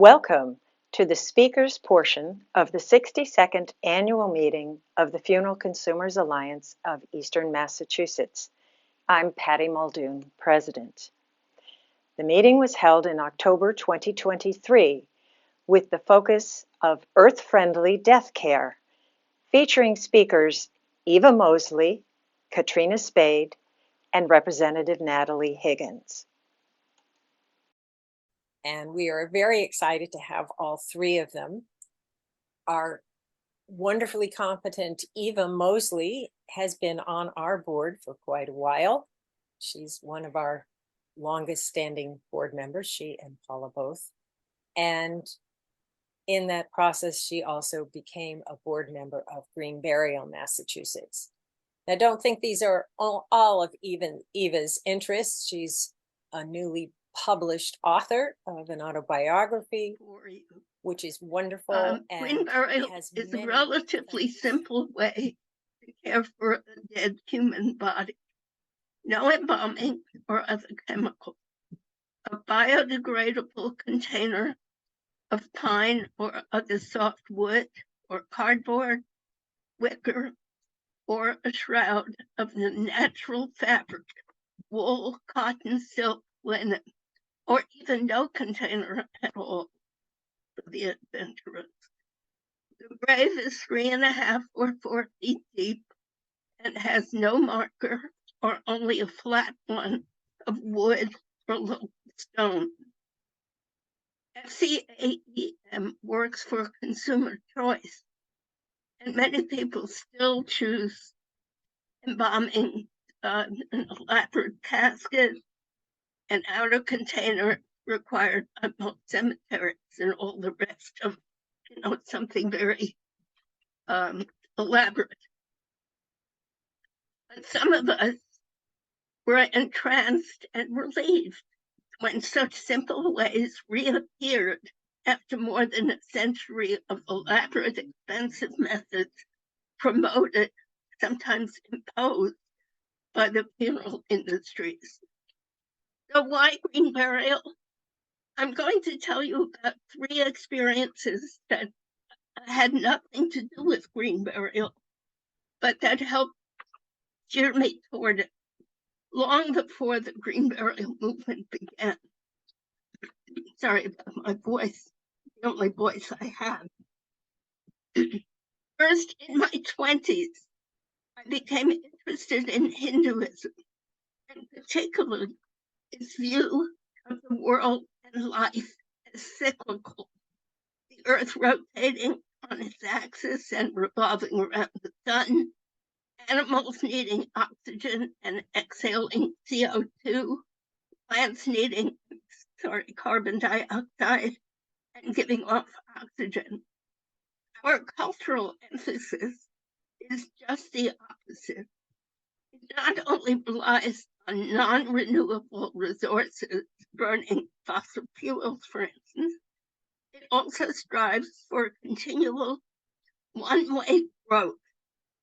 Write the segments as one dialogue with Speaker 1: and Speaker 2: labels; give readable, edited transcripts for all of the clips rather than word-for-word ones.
Speaker 1: Welcome to the speakers portion of the 62nd Annual Meeting of the Funeral Consumers Alliance of Eastern Massachusetts. I'm Patty Muldoon, President. The meeting was held in October 2023 with the focus of Earth-Friendly Deathcare, featuring speakers Eva Moseley, Katrina Spade, and Representative Natalie Higgins.
Speaker 2: And we are very excited to have all three of them. Our wonderfully competent Eva Moseley has been on our board for quite a while. She's one of our longest standing board members, she and Paula both. And in that process, she also became a board member of Green Burial, Massachusetts. Now, don't think these are all of Eva's interests. She's a newly published author of an autobiography, which is wonderful.
Speaker 3: Green burial is a relatively simple way to care for a dead human body. No embalming or other chemicals. A biodegradable container of pine or other soft wood or cardboard, wicker, or a shroud of the natural fabric, wool, cotton, silk, linen, or even no container at all for the adventurous. The grave is 3.5 or 4 feet deep and has no marker or only a flat one of wood or local stone. FCAEM works for consumer choice, and many people still choose embalming, an elaborate casket, an outer container required by most cemeteries, and all the rest of, something very elaborate. But some of us were entranced and relieved when such simple ways reappeared after more than a century of elaborate, expensive methods promoted, sometimes imposed, by the funeral industries. So why green burial? I'm going to tell you about 3 experiences that had nothing to do with green burial, but that helped steer me toward it long before the green burial movement began. Sorry about my voice, the only voice I have. First, in my 20s, I became interested in Hinduism, and particularly its view of the world and life as cyclical, the earth rotating on its axis and revolving around the sun, animals needing oxygen and exhaling CO2, plants needing carbon dioxide and giving off oxygen. Our cultural emphasis is just the opposite. It not only relies on non-renewable resources, burning fossil fuels, for instance, it also strives for continual one-way growth.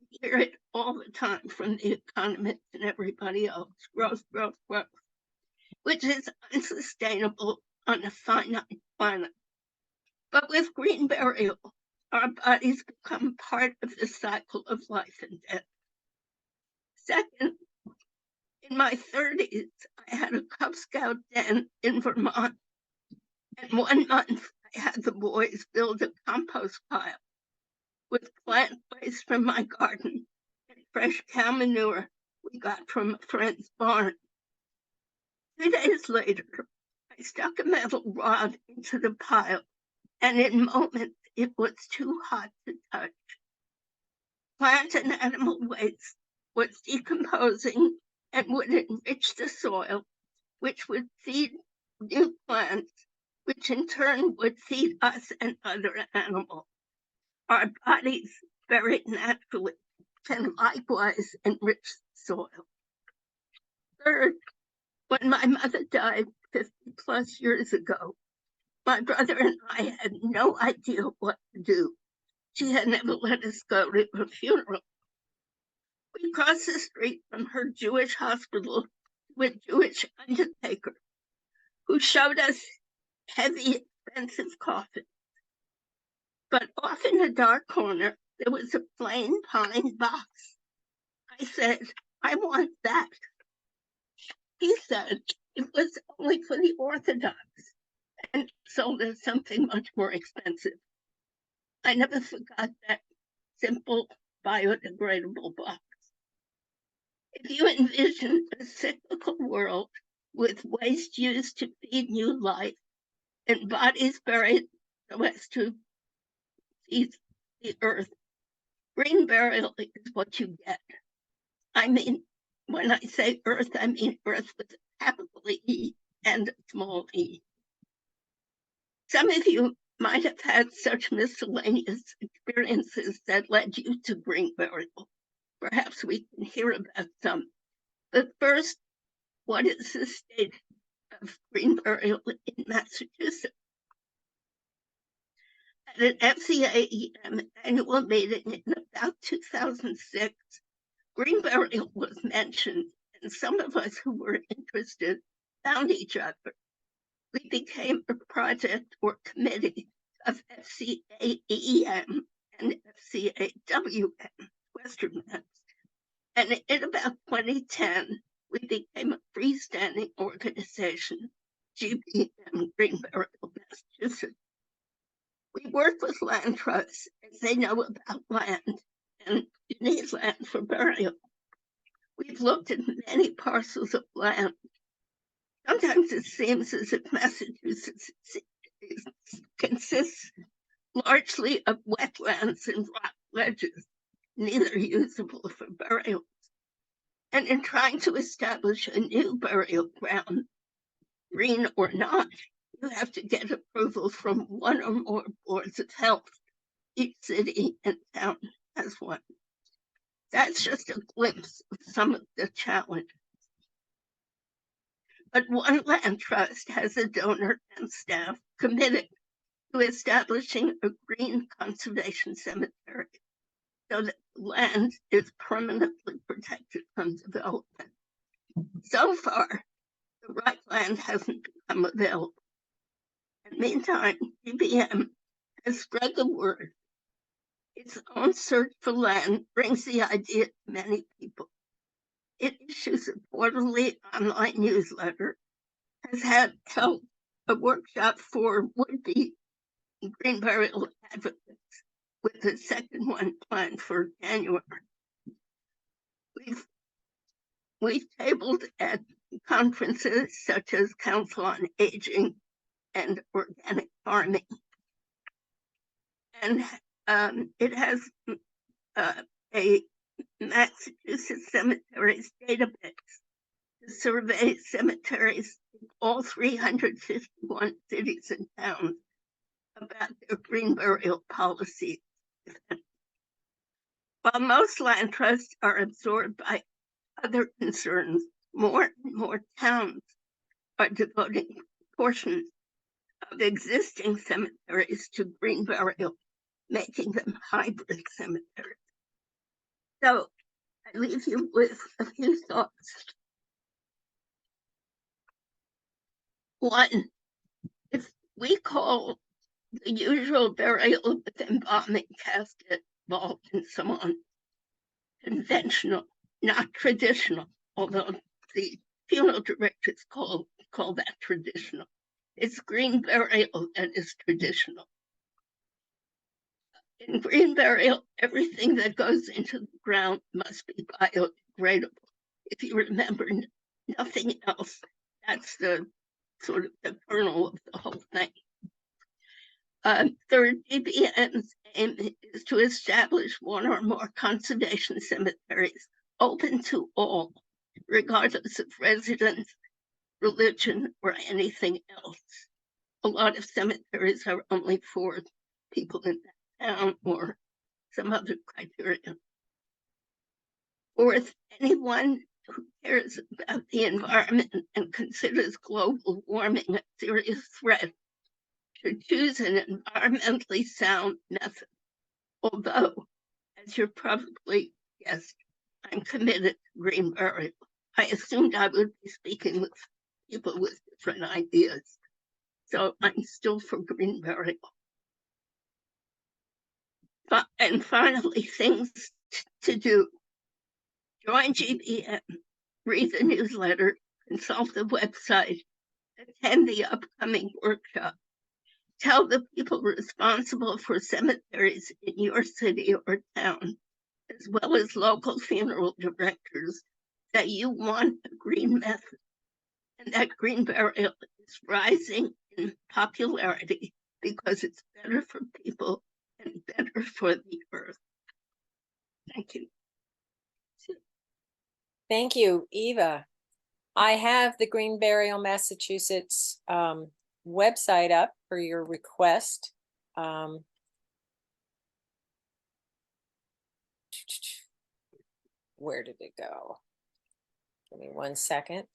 Speaker 3: You hear it all the time from the economists and everybody else, growth, growth, growth, which is unsustainable on a finite planet. But with green burial, our bodies become part of the cycle of life and death. Second, in my 30s, I had a Cub Scout den in Vermont, and 1 month I had the boys build a compost pile with plant waste from my garden and fresh cow manure we got from a friend's barn. 2 days later, I stuck a metal rod into the pile, and in moments it was too hot to touch. Plant and animal waste was decomposing and would enrich the soil, which would feed new plants, which in turn would feed us and other animals. Our bodies, very naturally, can likewise enrich the soil. Third, when my mother died 50 plus years ago, my brother and I had no idea what to do. She had never let us go to her funeral. We crossed the street from her Jewish hospital to a Jewish undertaker who showed us heavy expensive coffin. But off in a dark corner, there was a plain pine box. I said, I want that. He said it was only for the Orthodox and sold as something much more expensive. I never forgot that simple biodegradable box. If you envision a cyclical world with waste used to feed new life and bodies buried so as to feed the earth, green burial is what you get. I mean, when I say earth, I mean earth with a capital E and a small e. Some of you might have had such miscellaneous experiences that led you to green burial. Perhaps we can hear about some. But first, what is the state of green burial in Massachusetts? At an FCAEM annual meeting in about 2006, green burial was mentioned, and some of us who were interested found each other. We became a project or committee of FCAEM and FCAWM, Western Mass. And in about 2010, we became a freestanding organization, GBM, Green Burial, Massachusetts. We work with land trusts as they know about land, and you need land for burial. We've looked at many parcels of land. Sometimes it seems as if Massachusetts consists largely of wetlands and rock ledges, neither usable for burials. And in trying to establish a new burial ground, green or not, you have to get approval from one or more boards of health. Each city and town has one. That's just a glimpse of some of the challenges. But one land trust has a donor and staff committed to establishing a green conservation cemetery so that land is permanently protected from development. So far, the right land hasn't become available. In the meantime, GBM has spread the word. Its own search for land brings the idea to many people. It issues a quarterly online newsletter, has held a workshop for would-be green burial advocates, with the second one planned for January. We've tabled at conferences such as Council on Aging and Organic Farming. And it has a Massachusetts cemeteries database to survey cemeteries in all 351 cities and towns about their green burial policies. While most land trusts are absorbed by other concerns, more and more towns are devoting portions of existing cemeteries to green burial, making them hybrid cemeteries. So I leave you with a few thoughts. One, if we call the usual burial with embalming, casket, vault, and so on conventional, not traditional, although the funeral directors call that traditional. It's green burial that is traditional. In green burial, everything that goes into the ground must be biodegradable. If you remember nothing else, that's the sort of the kernel of the whole thing. Third, GBM's aim is to establish one or more conservation cemeteries open to all, regardless of residence, religion, or anything else. A lot of cemeteries are only for people in that town or some other criteria. Fourth, anyone who cares about the environment and considers global warming a serious threat should choose an environmentally sound method. Although, as you're probably guessed, I'm committed to green burial. I assumed I would be speaking with people with different ideas. so I'm still for green burial. And finally, things to do. Join GBM, read the newsletter, consult the website, attend the upcoming workshop. Tell the people responsible for cemeteries in your city or town, as well as local funeral directors, that you want a green method and that green burial is rising in popularity because it's better for people and better for the earth. Thank you.
Speaker 2: Thank you, Eva. I have the Green Burial Massachusetts website up for your request. Where did it go? Give me 1 second.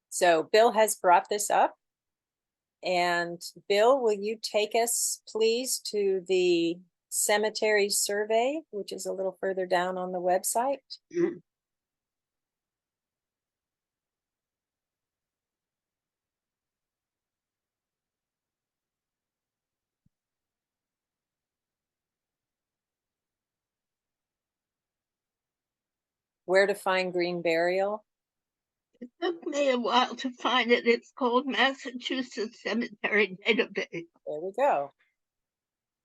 Speaker 2: So Bill has brought this up. And Bill, will you take us, please, to the cemetery survey, which is a little further down on the website?
Speaker 3: Mm.
Speaker 2: Where to find green burial?
Speaker 3: It took me a while to find it. It's called Massachusetts Cemetery Database.
Speaker 2: There we go.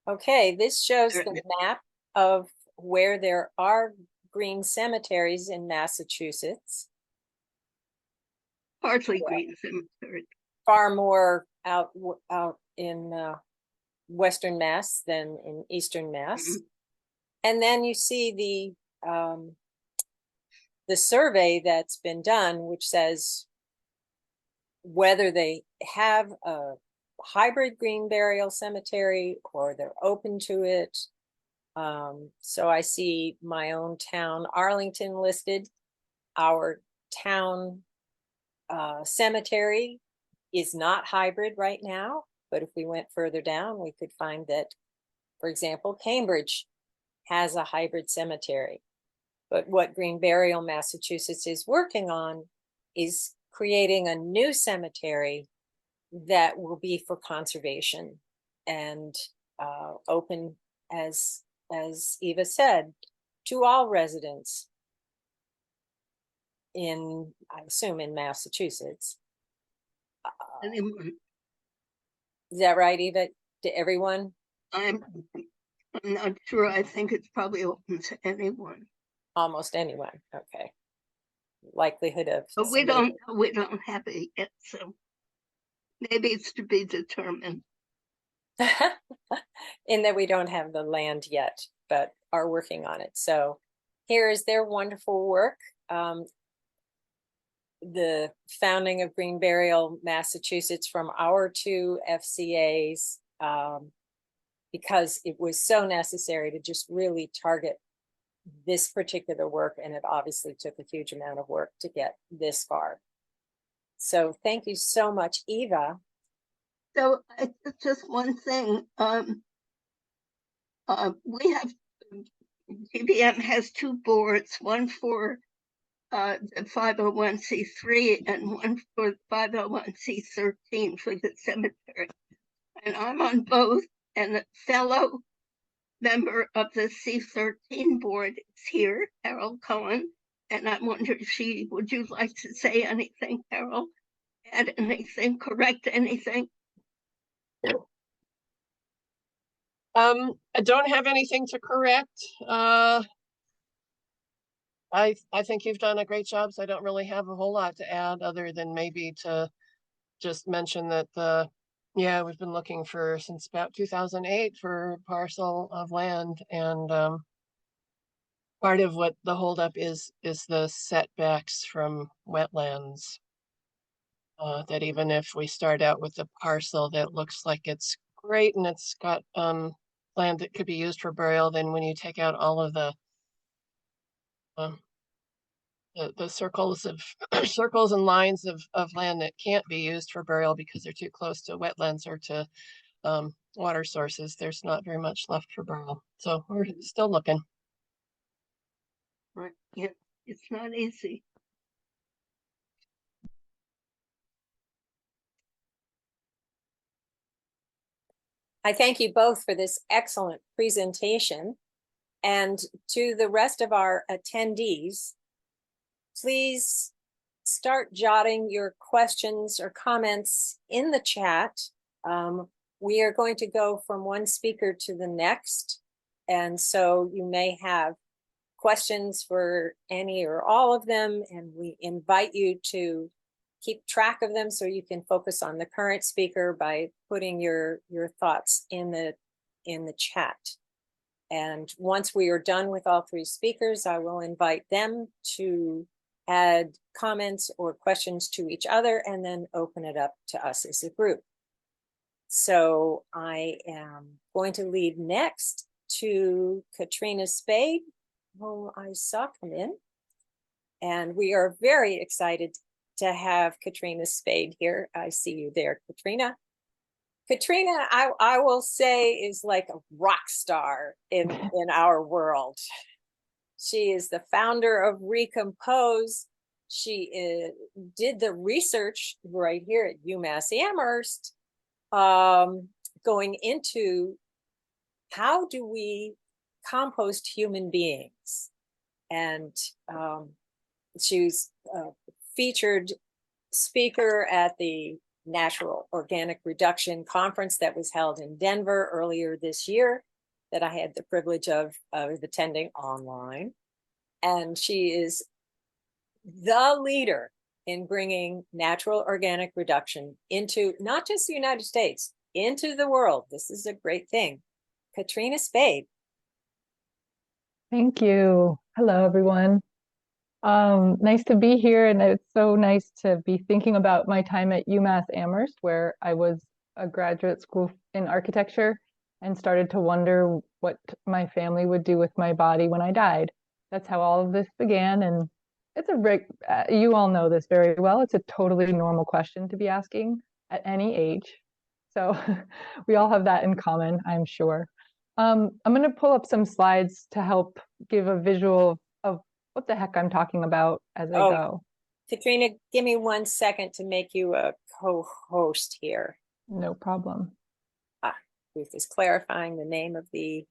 Speaker 2: Okay, this shows the map of where there are green cemeteries in Massachusetts.
Speaker 3: Partly green cemetery.
Speaker 2: Far more out in Western Mass than in Eastern Mass. Mm-hmm. And then you see the survey that's been done, which says whether they have a hybrid green burial cemetery or they're open to it. So I see my own town, Arlington, listed. Our town cemetery is not hybrid right now, but if we went further down, we could find that, for example, Cambridge has a hybrid cemetery. But what Green Burial Massachusetts is working on is creating a new cemetery that will be for conservation and open, as Eva said, to all residents in, I assume, in Massachusetts. Is that right, Eva? To everyone?
Speaker 3: I'm not sure. I think it's probably open to anyone.
Speaker 2: Almost anyone. Okay. Likelihood of.
Speaker 3: But we don't have it yet, so maybe it's to be determined.
Speaker 2: In that we don't have the land yet, but are working on it. So here is their wonderful work. The founding of Green Burial Massachusetts from our 2 FCAs, because it was so necessary to just really target this particular work, and it obviously took a huge amount of work to get this far. So thank you so much, Eva.
Speaker 3: So just one thing. We have, GBM has 2 boards, one for the 501c3 and one for 501c13 for the cemetery. And I'm on both, and a fellow member of the C13 board is here, Carol Cohen, and I wonder if would you like to say anything, Carol? Add anything, correct anything?
Speaker 4: I don't have anything to correct. I think you've done a great job, so I don't really have a whole lot to add other than maybe to just mention that we've been looking since about 2008 for a parcel of land, and part of what the holdup is the setbacks from wetlands. That even if we start out with a parcel that looks like it's great and it's got land that could be used for burial, then when you take out all of the circles and lines of land that can't be used for burial because they're too close to wetlands or to water sources, there's not very much left for burial. So we're still looking.
Speaker 3: Right. Yeah, it's not easy.
Speaker 2: I thank you both for this excellent presentation. And to the rest of our attendees, please start jotting your questions or comments in the chat. We are going to go from one speaker to the next. And so you may have questions for any or all of them, and we invite you to keep track of them so you can focus on the current speaker by putting your thoughts in the chat. And once we are done with all three speakers, I will invite them to add comments or questions to each other and then open it up to us as a group. So I am going to lead next to Katrina Spade, whom I saw come in. And we are very excited to have Katrina Spade here. I see you there, Katrina. Katrina, I will say, is like a rock star in our world. She is the founder of Recompose. She did the research right here at UMass Amherst, going into how do we compost human beings. And she's a featured speaker at the Natural Organic Reduction Conference that was held in Denver earlier this year, that I had the privilege of attending online. And she is the leader in bringing natural organic reduction into not just the United States, into the world. This is a great thing. Katrina Spade.
Speaker 5: Thank you. Hello, everyone. Nice to be here, and it's so nice to be thinking about my time at UMass Amherst, where I was a graduate school in architecture and started to wonder what my family would do with my body when I died. That's how all of this began, and it's you all know this very well. It's a totally normal question to be asking at any age. So we all have that in common, I'm sure. I'm going to pull up some slides to help give a visual of what the heck I'm talking about as I go.
Speaker 2: Katrina, give me 1 second to make you a co-host here.
Speaker 5: No problem.
Speaker 2: Ruth is clarifying the name of the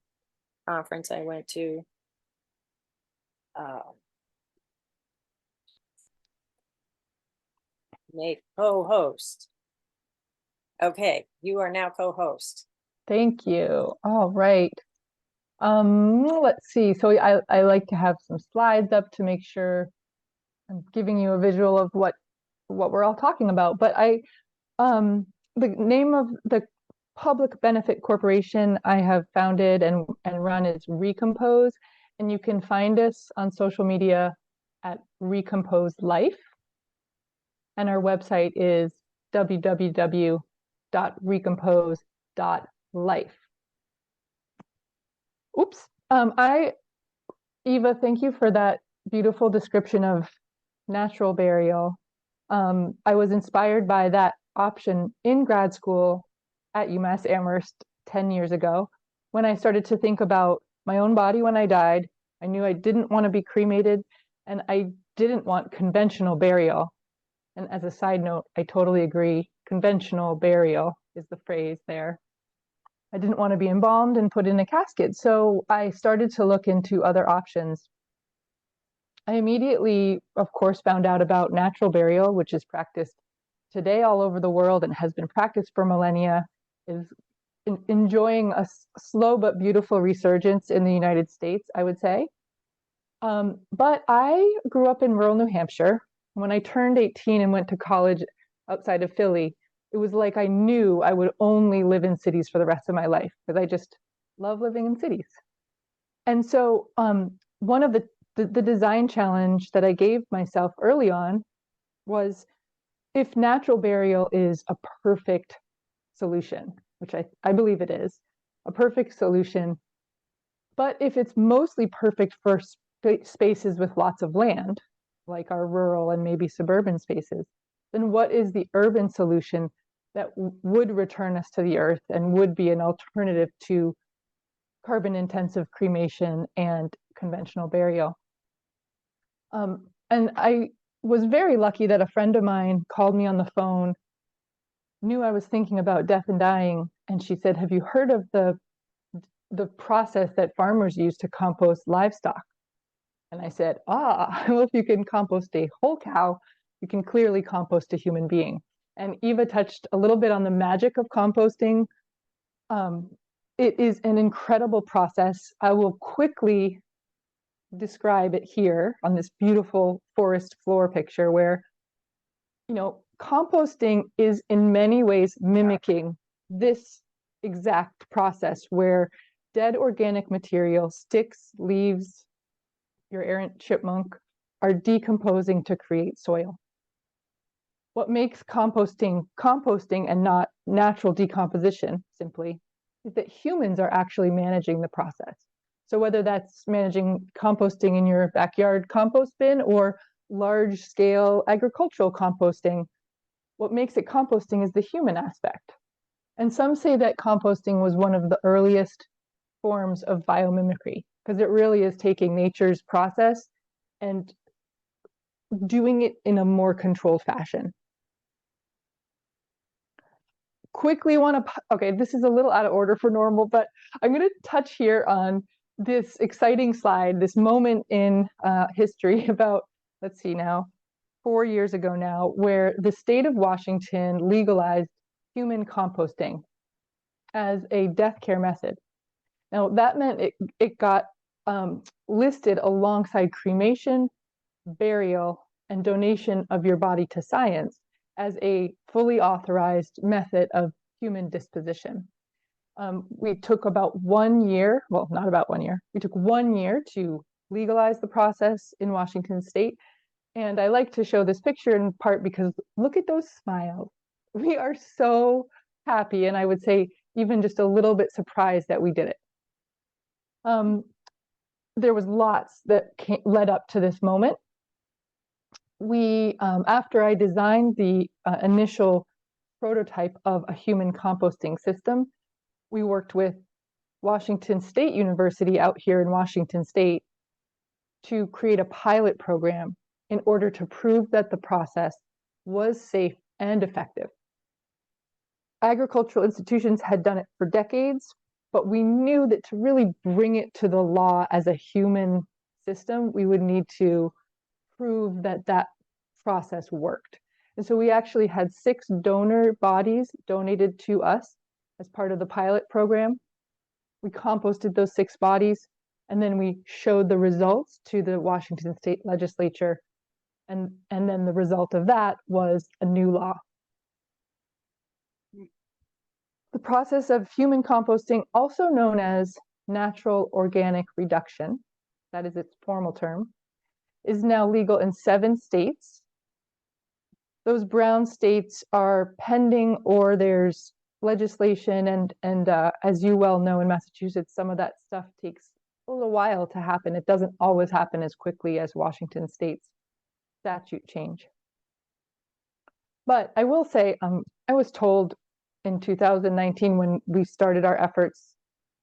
Speaker 2: conference I went to. Make co-host. Okay, you are now co-host.
Speaker 5: Thank you. All right. Let's see. So I like to have some slides up to make sure I'm giving you a visual of what we're all talking about. But the name of the public benefit corporation I have founded and run is Recompose, and you can find us on social media at Recompose Life, and our website is www.recompose.life. Oops. Eva, thank you for that beautiful description of natural burial. I was inspired by that option in grad school at UMass Amherst 10 years ago. When I started to think about my own body when I died, I knew I didn't want to be cremated, and I didn't want conventional burial. And as a side note, I totally agree. Conventional burial is the phrase there. I didn't want to be embalmed and put in a casket, so I started to look into other options. I immediately, of course, found out about natural burial, which is practiced today all over the world and has been practiced for millennia, is enjoying a slow but beautiful resurgence in the United States, I would say. But I grew up in rural New Hampshire. When I turned 18 and went to college outside of Philly, it was like I knew I would only live in cities for the rest of my life, because I just love living in cities. And so one of the design challenge that I gave myself early on was, if natural burial is a perfect solution, which I believe it is, a perfect solution, but if it's mostly perfect for spaces with lots of land, like our rural and maybe suburban spaces, then what is the urban solution that would return us to the earth and would be an alternative to carbon-intensive cremation and conventional burial. And I was very lucky that a friend of mine called me on the phone, knew I was thinking about death and dying, and she said, "Have you heard of the process that farmers use to compost livestock?" And I said, well, if you can compost a whole cow, you can clearly compost a human being. And Eva touched a little bit on the magic of composting. It is an incredible process. I will quickly describe it here on this beautiful forest floor picture where, composting is in many ways mimicking this exact process where dead organic material, sticks, leaves, your errant chipmunk, are decomposing to create soil. What makes composting and not natural decomposition simply is that humans are actually managing the process. So whether that's managing composting in your backyard compost bin or large scale agricultural composting, what makes it composting is the human aspect. And some say that composting was one of the earliest forms of biomimicry, because it really is taking nature's process and doing it in a more controlled fashion. Quickly okay, this is a little out of order for normal, but I'm going to touch here on this exciting slide, this moment in history about, let's see now, 4 years ago now, where the state of Washington legalized human composting as a death care method. Now, that meant it got listed alongside cremation, burial, and donation of your body to science as a fully authorized method of human disposition. We took about 1 year, well, not about 1 year, we took 1 year to legalize the process in Washington state. And I like to show this picture in part because look at those smiles. We are so happy, and I would say even just a little bit surprised that we did it. There was lots that led up to this moment. We, after I designed the initial prototype of a human composting system, we worked with Washington State University out here in Washington State to create a pilot program in order to prove that the process was safe and effective. Agricultural institutions had done it for decades, but we knew that to really bring it to the law as a human system, we would need to prove that that process worked. And so we actually had 6 donor bodies donated to us as part of the pilot program. We composted those 6 bodies, and then we showed the results to the Washington State Legislature. And then the result of that was a new law. The process of human composting, also known as natural organic reduction, that is its formal term, is now legal in 7 states. Those brown states are pending, or there's legislation, and as you well know, in Massachusetts, some of that stuff takes a little while to happen. It doesn't always happen as quickly as Washington State's statute change. But I will say, I was told in 2019 when we started our efforts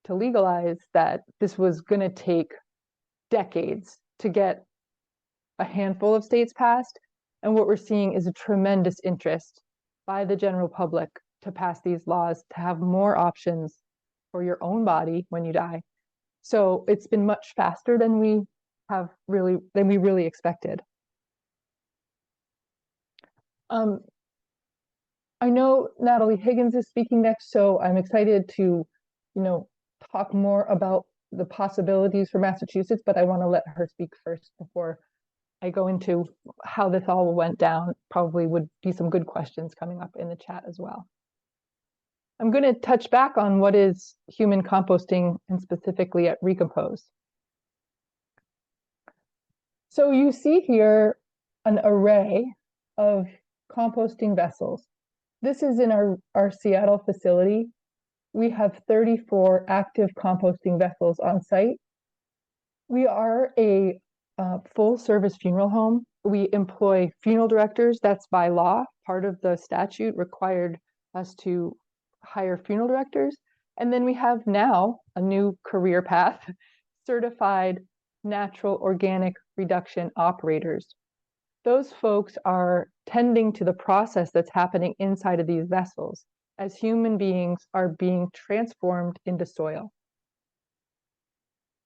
Speaker 5: to legalize that this was going to take decades to get a handful of states passed. And what we're seeing is a tremendous interest by the general public to pass these laws, to have more options for your own body when you die. So it's been much faster than we really expected. I know Natalie Higgins is speaking next, so I'm excited to, talk more about the possibilities for Massachusetts, but I want to let her speak first before I go into how this all went down. Probably would be some good questions coming up in the chat as well. I'm going to touch back on what is human composting, and specifically at Recompose. So you see here an array of composting vessels. This is in our Seattle facility. We have 34 active composting vessels on site. We are a full service funeral home. We employ funeral directors. That's by law, part of the statute required us to hire funeral directors. And then we have now a new career path, certified natural organic reduction operators. Those folks are tending to the process that's happening inside of these vessels as human beings are being transformed into soil.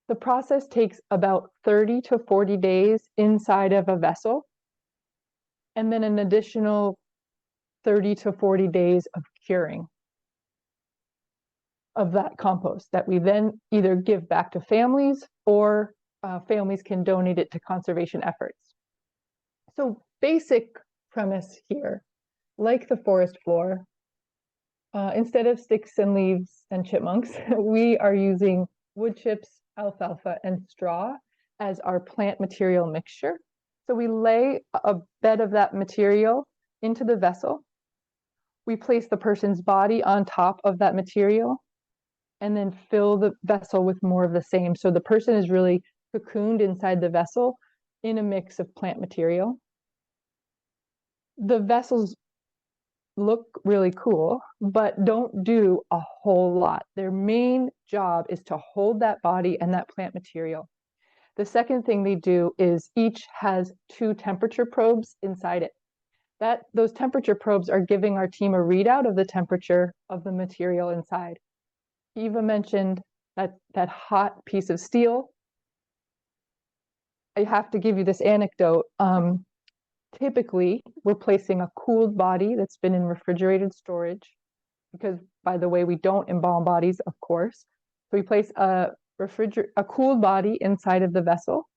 Speaker 5: The process takes about 30 to 40 days inside of a vessel, and then an additional 30 to 40 days of curing of that compost that we then either give back to families or families can donate it to conservation efforts. So basic premise here, like the forest floor, instead of sticks and leaves and chipmunks, we are using wood chips, alfalfa, and straw as our plant material mixture. So we lay a bed of that material into the vessel. We place the person's body on top of that material and then fill the vessel with more of the same. So the person is really cocooned inside the vessel in a mix of plant material. The vessels look really cool, but don't do a whole lot. Their main job is to hold that body and that plant material. The second thing they do is each has 2 temperature probes inside it. Those temperature probes are giving our team a readout of the temperature of the material inside. Eva mentioned that hot piece of steel. I have to give you this anecdote. Typically, we're placing a cooled body that's been in refrigerated storage because, by the way, we don't embalm bodies, of course. So we place a cooled body inside of the vessel.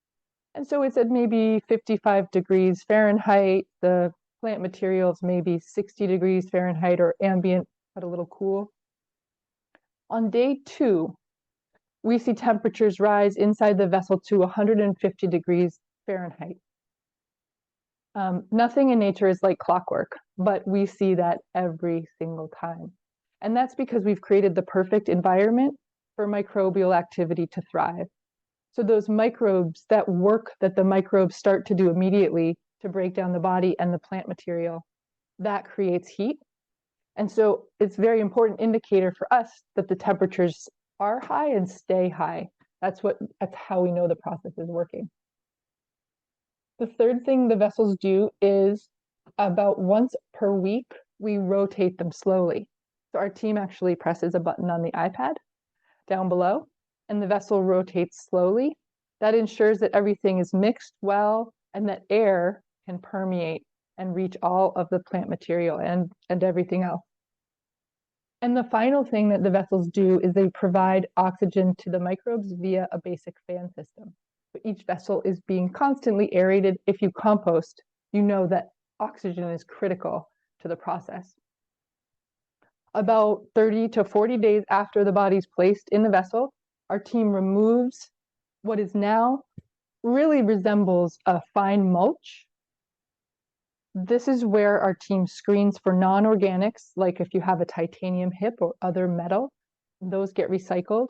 Speaker 5: And so it's at maybe 55 degrees Fahrenheit. The plant materials maybe 60 degrees Fahrenheit or ambient, but a little cool. On day 2, we see temperatures rise inside the vessel to 150 degrees Fahrenheit. Nothing in nature is like clockwork, but we see that every single time. And that's because we've created the perfect environment for microbial activity to thrive. So those microbes, that work that the microbes start to do immediately to break down the body and the plant material, that creates heat. And so it's a very important indicator for us that the temperatures are high and stay high. That's how we know the process is working. The third thing the vessels do is about once per week, we rotate them slowly. So our team actually presses a button on the iPad down below, and the vessel rotates slowly. That ensures that everything is mixed well and that air can permeate and reach all of the plant material and everything else. And the final thing that the vessels do is they provide oxygen to the microbes via a basic fan system. But each vessel is being constantly aerated. If you compost, you know that oxygen is critical to the process. About 30 to 40 days after the body's placed in the vessel, our team removes what is now really resembles a fine mulch. This is where our team screens for non-organics, like if you have a titanium hip or other metal, those get recycled.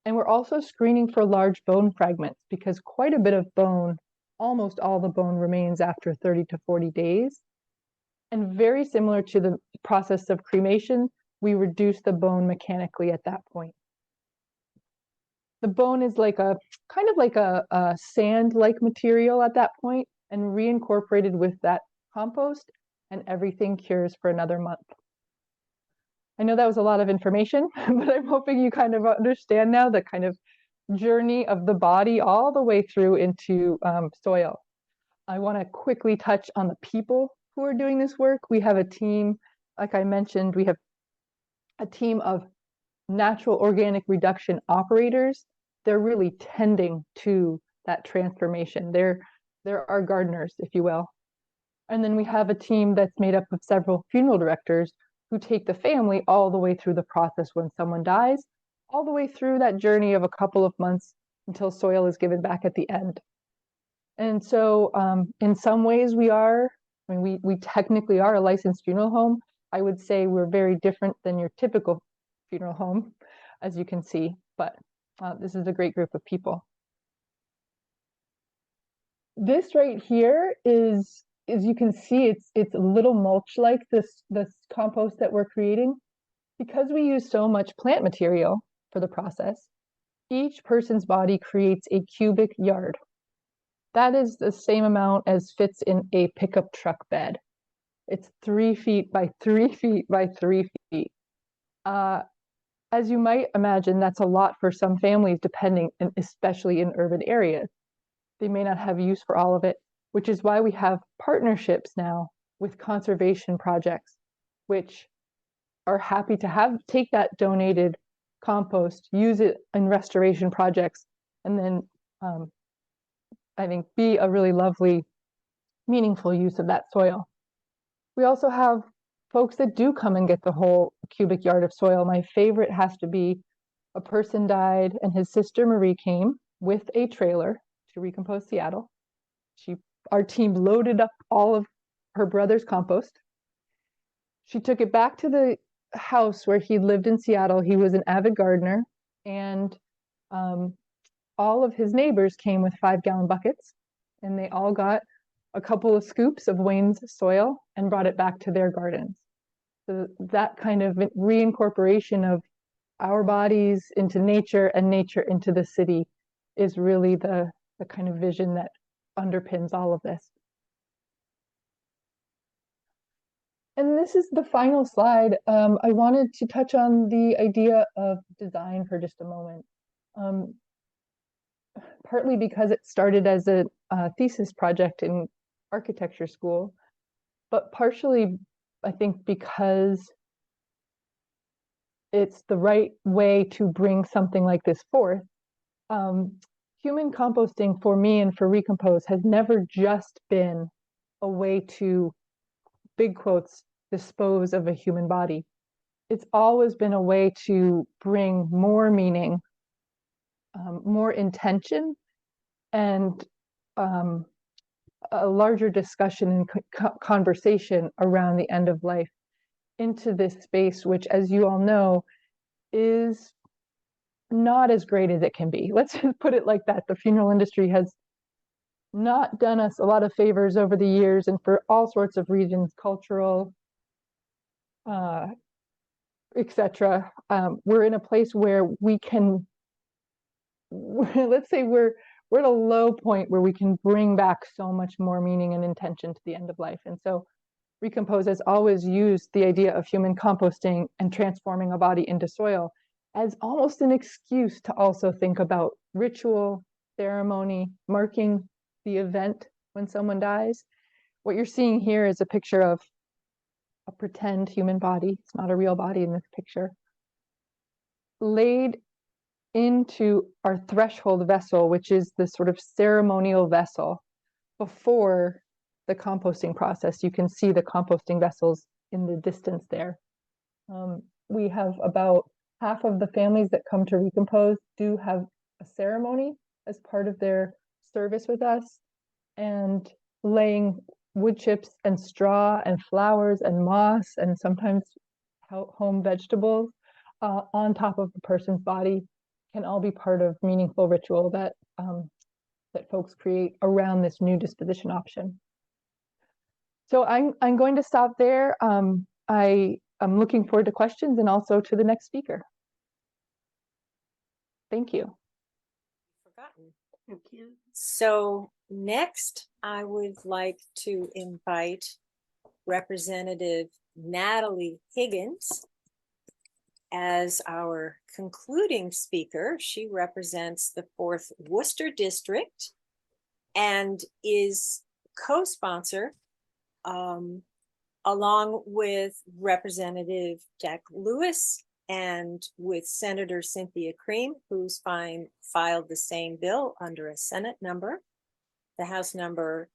Speaker 5: And we're also screening for large bone fragments because quite a bit of bone, almost all the bone remains after 30 to 40 days. And very similar to the process of cremation, we reduce the bone mechanically at that point. The bone is like kind of like a sand-like material at that point and reincorporated with that compost, and everything cures for another month. I know that was a lot of information, but I'm hoping you kind of understand now the kind of journey of the body all the way through into soil. I want to quickly touch on the people who are doing this work. We have a team, like I mentioned, we have a team of natural organic reduction operators. They're really tending to that transformation. They're our gardeners, if you will. And then we have a team that's made up of several funeral directors who take the family all the way through the process when someone dies, all the way through that journey of a couple of months until soil is given back at the end. And so in some ways we technically are a licensed funeral home. I would say we're very different than your typical funeral home, as you can see, but this is a great group of people. This right here is as you can see, it's a little mulch like this compost that we're creating. Because we use so much plant material for the process, each person's body creates a cubic yard. That is the same amount as fits in a pickup truck bed. It's 3 feet by 3 feet by 3 feet. As you might imagine, that's a lot for some families, depending, and especially in urban areas. They may not have use for all of it, which is why we have partnerships now with conservation projects, which are happy to take that donated compost, use it in restoration projects, and then I think be a really lovely, meaningful use of that soil. We also have folks that do come and get the whole cubic yard of soil. My favorite has to be a person died and his sister Marie came with a trailer to Recompose Seattle. Our team loaded up all of her brother's compost. She took it back to the house where he lived in Seattle. He was an avid gardener, and all of his neighbors came with 5-gallon buckets, and they all got a couple of scoops of Wayne's soil and brought it back to their gardens. So that kind of reincorporation of our bodies into nature and nature into the city is really the kind of vision that underpins all of this. And this is the final slide. I wanted to touch on the idea of design for just a moment. Partly because it started as a thesis project in architecture school, but partially, I think, because it's the right way to bring something like this forth. Human composting for me and for Recompose has never just been a way to, big quotes, dispose of a human body. It's always been a way to bring more meaning, more intention, and a larger discussion and conversation around the end of life into this space, which, as you all know, is not as great as it can be. Let's just put it like that. The funeral industry has not done us a lot of favors over the years, and for all sorts of reasons, cultural, etc. We're in a place where we can, let's say we're at a low point where we can bring back so much more meaning and intention to the end of life. And so Recompose has always used the idea of human composting and transforming a body into soil as almost an excuse to also think about ritual, ceremony, marking the event when someone dies. What you're seeing here is a picture of a pretend human body. It's not a real body in this picture. Laid into our threshold vessel, which is this sort of ceremonial vessel before the composting process. You can see the composting vessels in the distance there. We have about half of the families that come to Recompose do have a ceremony as part of their service with us, and laying wood chips and straw and flowers and moss and sometimes home vegetables on top of the person's body can all be part of meaningful ritual that that folks create around this new disposition option. So I'm going to stop there. I'm looking forward to questions and also to the next speaker. Thank you.
Speaker 2: Forgotten.
Speaker 3: Thank you.
Speaker 2: So next, I would like to invite Representative Natalie Higgins as our concluding speaker. She represents the 4th Worcester District and is co-sponsor along with Representative Jack Lewis and with Senator Cynthia Cream, who's filed the same bill under a Senate number. The House number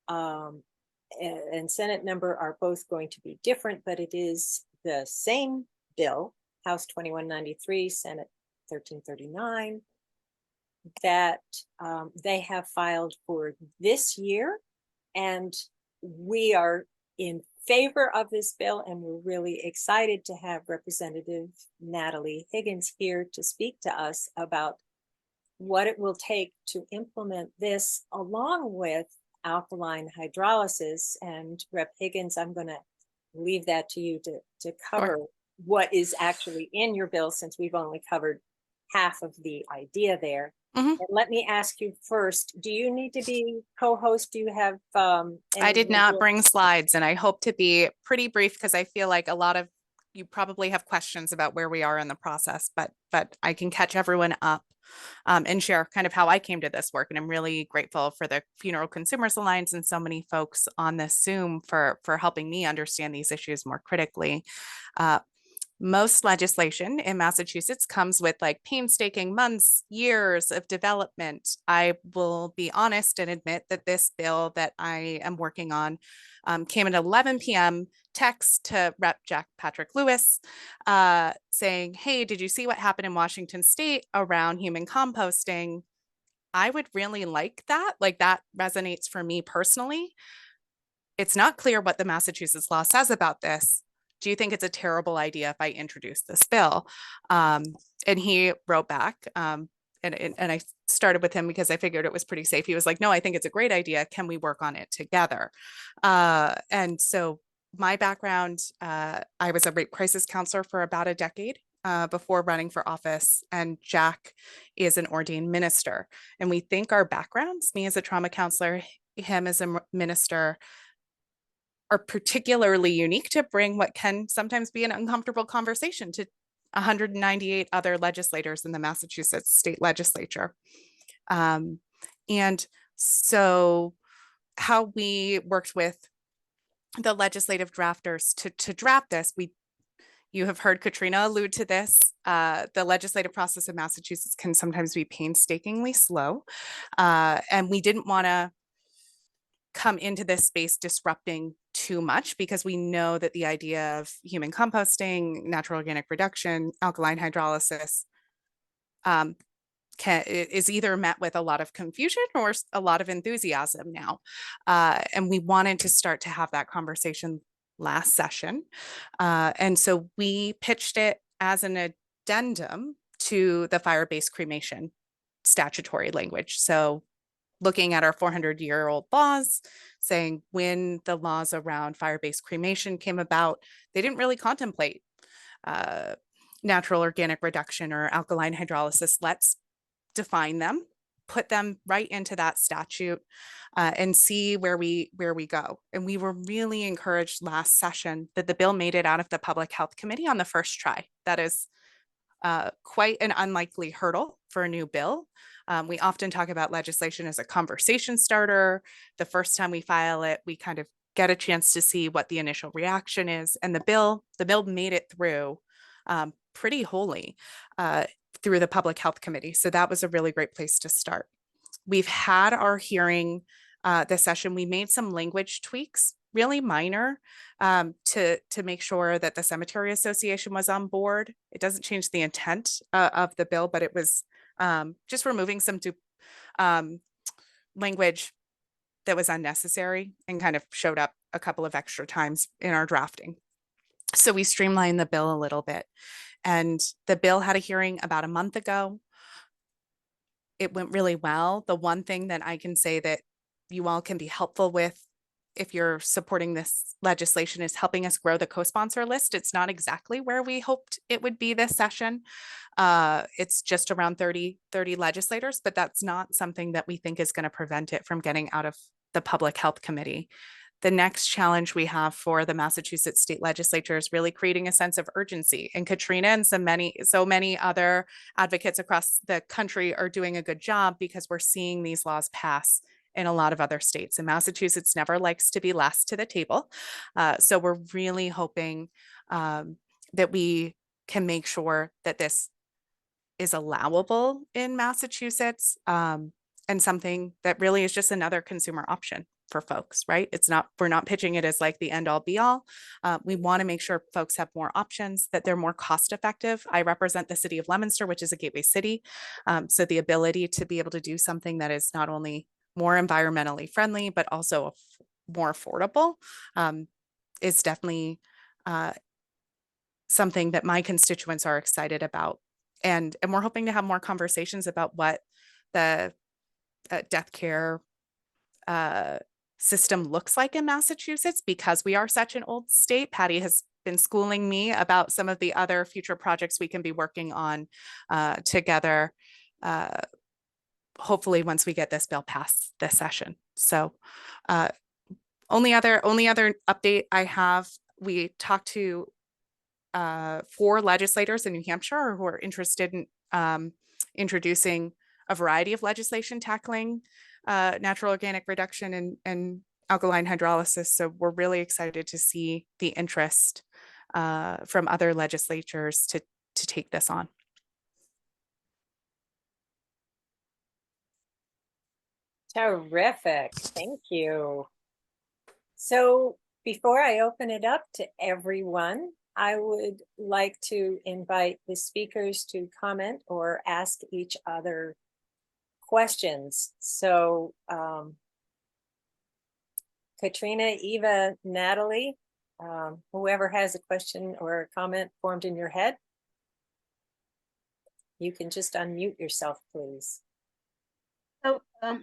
Speaker 2: and Senate number are both going to be different, but it is the same bill, House 2193, Senate 1339, that they have filed for this year. And we are in favor of this bill, and we're really excited to have Representative Natalie Higgins here to speak to us about what it will take to implement this, along with alkaline hydrolysis. And Rep. Higgins, I'm going to leave that to you to cover what is actually in your bill, since we've only covered half of the idea there. And let me ask you first, do you need to be co-host? Do you have
Speaker 6: I did not bring slides, and I hope to be pretty brief because I feel like a lot of you probably have questions about where we are in the process, but I can catch everyone up and share kind of how I came to this work. And I'm really grateful for the Funeral Consumers Alliance and so many folks on this Zoom for helping me understand these issues more critically. Most legislation in Massachusetts comes with like painstaking months, years of development. I will be honest and admit that this bill that I am working on came at 11 p.m. text to Rep. Jack Patrick Lewis saying, hey, did you see what happened in Washington State around human composting? I would really like that. Like that resonates for me personally. It's not clear what the Massachusetts law says about this. Do you think it's a terrible idea if I introduce this bill? And he wrote back, and I started with him because I figured it was pretty safe. He was like, no, I think it's a great idea. Can we work on it together? And so my background, I was a rape crisis counselor for about a decade before running for office, and Jack is an ordained minister. And we think our backgrounds, me as a trauma counselor, him as a minister, are particularly unique to bring what can sometimes be an uncomfortable conversation to 198 other legislators in the Massachusetts state legislature. And so how we worked with the legislative drafters to draft this, you have heard Katrina allude to this. The legislative process in Massachusetts can sometimes be painstakingly slow. And we didn't want to come into this space disrupting too much, because we know that the idea of human composting, natural organic reduction, alkaline hydrolysis is either met with a lot of confusion or a lot of enthusiasm now. And we wanted to start to have that conversation last session. And so we pitched it as an addendum to the fire-based cremation statutory language. So looking at our 400-year-old laws, saying when the laws around fire-based cremation came about, they didn't really contemplate natural organic reduction or alkaline hydrolysis. Let's define them, put them right into that statute, and see where we go. And we were really encouraged last session that the bill made it out of the Public Health Committee on the first try. That is quite an unlikely hurdle for a new bill. We often talk about legislation as a conversation starter. The first time we file it, we kind of get a chance to see what the initial reaction is. And the bill made it through pretty wholly through the Public Health Committee. So that was a really great place to start. We've had our hearing this session. We made some language tweaks, really minor, to make sure that the Cemetery Association was on board. It doesn't change the intent of the bill, but it was just removing some language that was unnecessary and kind of showed up a couple of extra times in our drafting. So we streamlined the bill a little bit. And the bill had a hearing about a month ago. It went really well. The one thing that I can say that you all can be helpful with if you're supporting this legislation is helping us grow the co-sponsor list. It's not exactly where we hoped it would be this session. It's just around 30 legislators, but that's not something that we think is going to prevent it from getting out of the Public Health Committee. The next challenge we have for the Massachusetts state legislature is really creating a sense of urgency. And Katrina and so many other advocates across the country are doing a good job because we're seeing these laws pass in a lot of other states. And Massachusetts never likes to be last to the table. So we're really hoping that we can make sure that this is allowable in Massachusetts, and something that really is just another consumer option for folks, right? We're not pitching it as like the end all be all. We want to make sure folks have more options, that they're more cost effective. I represent the city of Leominster, which is a gateway city. So the ability to be able to do something that is not only more environmentally friendly, but also more affordable is definitely something that my constituents are excited about. And we're hoping to have more conversations about what the death care system looks like in Massachusetts because we are such an old state. Patty has been schooling me about some of the other future projects we can be working on together, hopefully once we get this bill passed this session. So only other update I have, we talked to 4 legislators in New Hampshire who are interested in introducing a variety of legislation tackling natural organic reduction and alkaline hydrolysis. So we're really excited to see the interest from other legislatures to take this on.
Speaker 2: Terrific. Thank you. So before I open it up to everyone, I would like to invite the speakers to comment or ask each other questions. So Katrina, Eva, Natalie, whoever has a question or a comment formed in your head, you can just unmute yourself, please.
Speaker 3: So one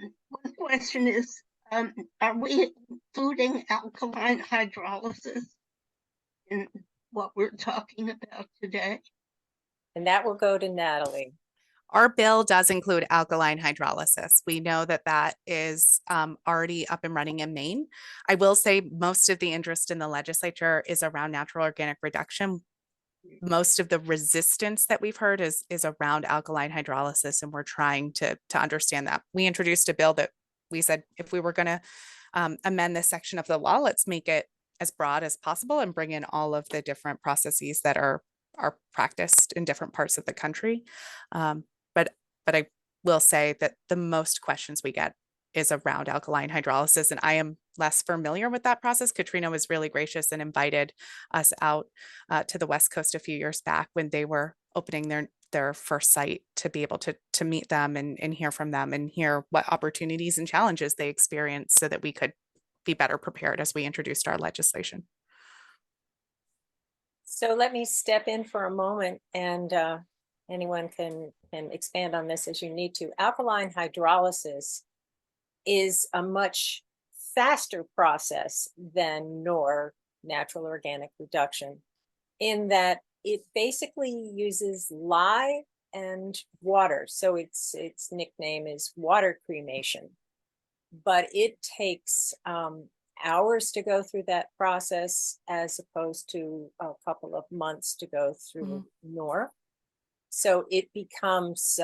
Speaker 3: question is, are we including alkaline hydrolysis in what we're talking about today?
Speaker 2: And that will go to Natalie.
Speaker 6: Our bill does include alkaline hydrolysis. We know that that is already up and running in Maine. I will say most of the interest in the legislature is around natural organic reduction. Most of the resistance that we've heard is around alkaline hydrolysis, and we're trying to understand that. We introduced a bill that we said if we were going to amend this section of the law, let's make it as broad as possible and bring in all of the different processes that are practiced in different parts of the country. But I will say that the most questions we get is around alkaline hydrolysis, and I am less familiar with that process. Katrina was really gracious and invited us out to the West Coast a few years back when they were opening their first site to be able to meet them and hear from them and hear what opportunities and challenges they experienced so that we could be better prepared as we introduced our legislation.
Speaker 2: So let me step in for a moment, and anyone can expand on this as you need to. Alkaline hydrolysis is a much faster process than NOR, natural organic reduction, in that it basically uses lye and water. So its nickname is water cremation, but it takes hours to go through that process as opposed to a couple of months to go through NOR. So it becomes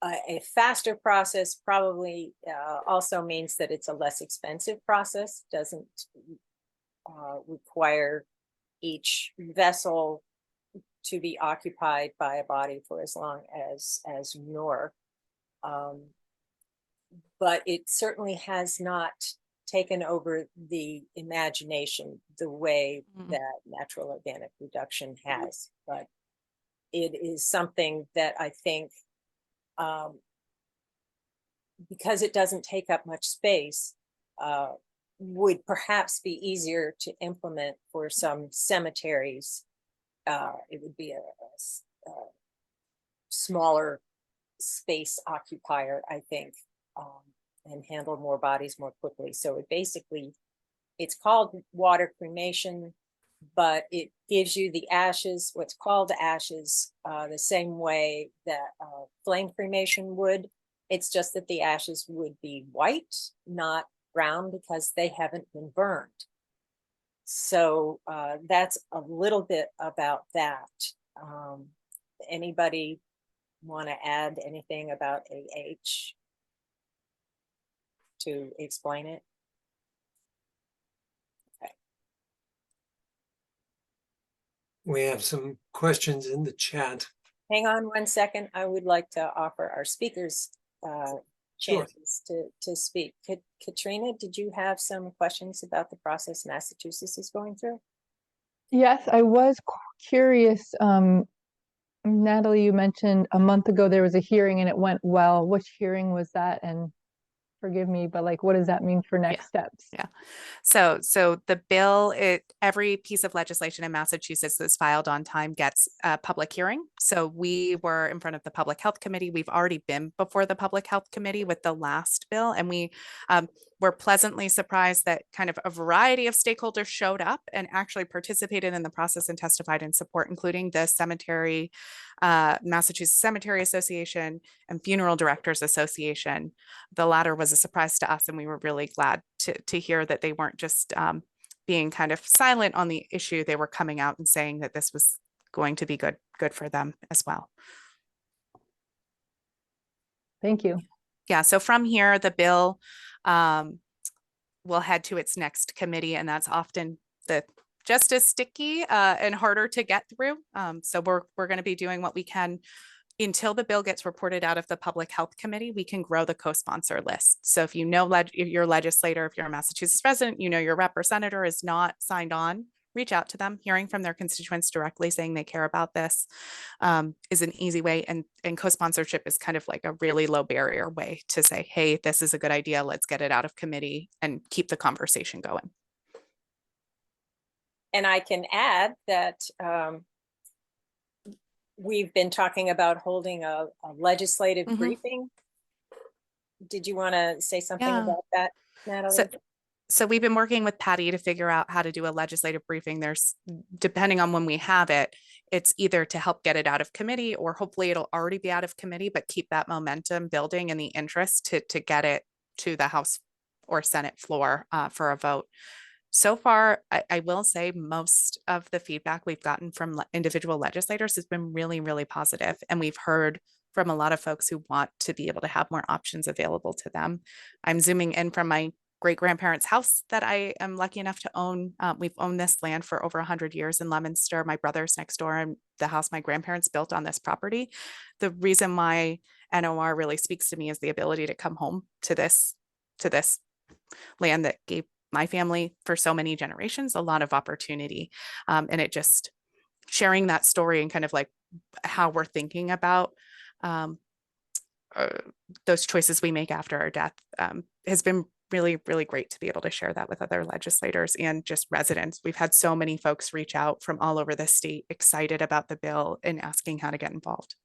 Speaker 2: a faster process. Probably also means that it's a less expensive process, doesn't require each vessel to be occupied by a body for as long as NOR. But it certainly has not taken over the imagination the way that natural organic reduction has. But it is something that I think, because it doesn't take up much space, would perhaps be easier to implement for some cemeteries. It would be a smaller space occupier, I think, and handle more bodies more quickly. So it basically, it's called water cremation, but it gives you the ashes, what's called ashes, the same way that flame cremation would. It's just that the ashes would be white, not brown, because they haven't been burned. So that's a little bit about that. Anybody want to add anything about AH to explain it? Okay.
Speaker 7: We have some questions in the chat.
Speaker 2: Hang on one second. I would like to offer our speakers chances to speak. Katrina, did you have some questions about the process Massachusetts is going through?
Speaker 5: Yes, I was curious. Natalie, you mentioned a month ago there was a hearing and it went well. Which hearing was that? And forgive me, but like, what does that mean for next steps?
Speaker 6: Yeah. So the bill, every piece of legislation in Massachusetts that's filed on time gets a public hearing. So we were in front of the Public Health Committee. We've already been before the Public Health Committee with the last bill, and we were pleasantly surprised that kind of a variety of stakeholders showed up and actually participated in the process and testified in support, including the cemetery, Massachusetts Cemetery Association and Funeral Directors Association. The latter was a surprise to us, and we were really glad to hear that they weren't just being kind of silent on the issue. They were coming out and saying that this was going to be good for them as well.
Speaker 5: Thank you.
Speaker 6: Yeah, so from here, the bill will head to its next committee, and that's often just as sticky and harder to get through. So we're going to be doing what we can until the bill gets reported out of the Public Health Committee. We can grow the co-sponsor list. So if you know if your legislator, if you're a Massachusetts resident, you know your rep or senator is not signed on, reach out to them. Hearing from their constituents directly saying they care about this is an easy way. And co-sponsorship is kind of like a really low barrier way to say, hey, this is a good idea. Let's get it out of committee and keep the conversation going.
Speaker 2: And I can add that we've been talking about holding a legislative briefing. Did you want to say something about that, Natalie?
Speaker 6: So we've been working with Patty to figure out how to do a legislative briefing. There's, depending on when we have it, it's either to help get it out of committee, or hopefully it'll already be out of committee, but keep that momentum building and the interest to get it to the House or Senate floor for a vote. So far, I will say most of the feedback we've gotten from individual legislators has been really, really positive. And we've heard from a lot of folks who want to be able to have more options available to them. I'm zooming in from my great-grandparents' house that I am lucky enough to own. We've owned this land for over 100 years in Leominster. My brother's next door, and the house my grandparents built on this property. The reason why NOR really speaks to me is the ability to come home to this land that gave my family for so many generations a lot of opportunity. And it just sharing that story and kind of like how we're thinking about those choices we make after our death has been really, really great to be able to share that with other legislators and just residents. We've had so many folks reach out from all over the state excited about the bill and asking how to get involved.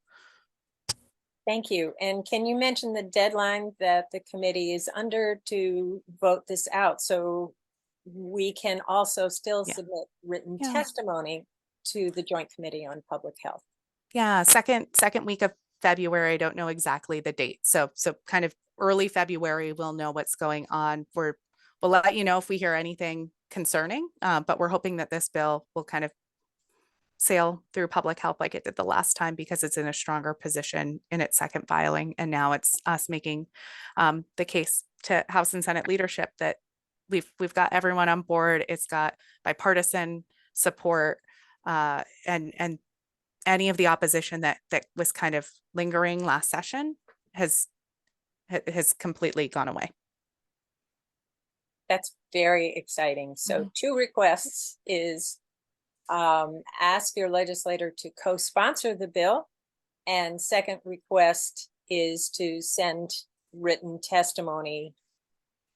Speaker 2: Thank you. And can you mention the deadline that the committee is under to vote this out, so we can also still submit written testimony to the Joint Committee on Public Health?
Speaker 6: Yeah, second week of February. I don't know exactly the date. So kind of early February, we'll know what's going on. We'll let you know if we hear anything concerning, but we're hoping that this bill will kind of sail through public health like it did the last time, because it's in a stronger position in its second filing. And now it's us making the case to House and Senate leadership that we've got everyone on board. It's got bipartisan support, and any of the opposition that was kind of lingering last session has completely gone away.
Speaker 2: That's very exciting. So two requests is ask your legislator to co-sponsor the bill, and second request is to send written testimony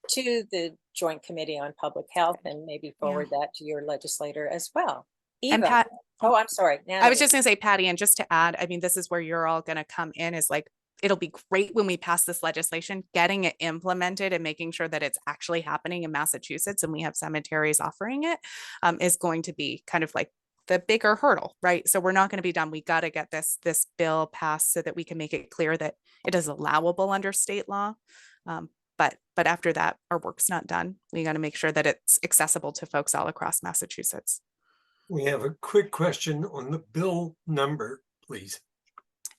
Speaker 2: to the Joint Committee on Public Health and maybe forward that to your legislator as well. Eva.
Speaker 6: And Pat,
Speaker 2: I'm sorry, Natalie.
Speaker 6: I was just going to say, Patty, and just to add, I mean, this is where you're all going to come in, is like, it'll be great when we pass this legislation, getting it implemented and making sure that it's actually happening in Massachusetts and we have cemeteries offering it is going to be kind of like the bigger hurdle, right? So we're not going to be done. We got to get this bill passed so that we can make it clear that it is allowable under state law. But after that, our work's not done. We got to make sure that it's accessible to folks all across Massachusetts.
Speaker 7: We have a quick question on the bill number, please.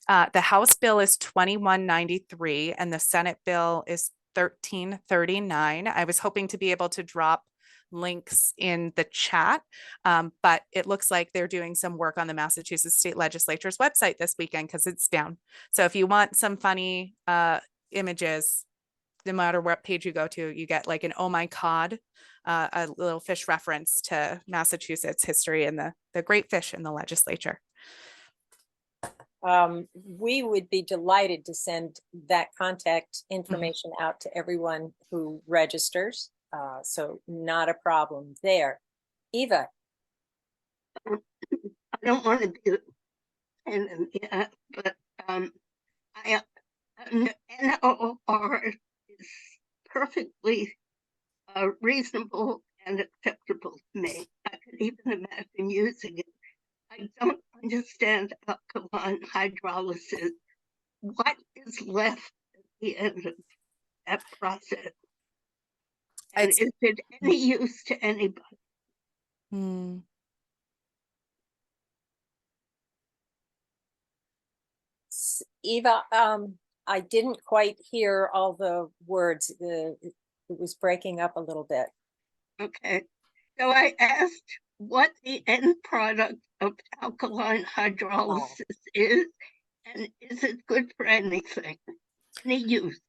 Speaker 6: The House bill is 2193 and the Senate bill is 1339. I was hoping to be able to drop links in the chat, but it looks like they're doing some work on the Massachusetts State Legislature's website this weekend because it's down. So if you want some funny images, no matter what page you go to, you get like an "oh my cod," a little fish reference to Massachusetts history and the great fish in the legislature.
Speaker 2: we would be delighted to send that contact information out to everyone who registers. So not a problem there. Eva.
Speaker 3: I don't want to be an but NOR is perfectly reasonable and acceptable to me. I could even imagine using it. I don't understand alkaline hydrolysis. What is left at the end of that process? And is it any use to anybody?
Speaker 2: Eva, I didn't quite hear all the words. It was breaking up a little bit.
Speaker 3: Okay. So I asked what the end product of alkaline hydrolysis is, and is it good for anything? Any use?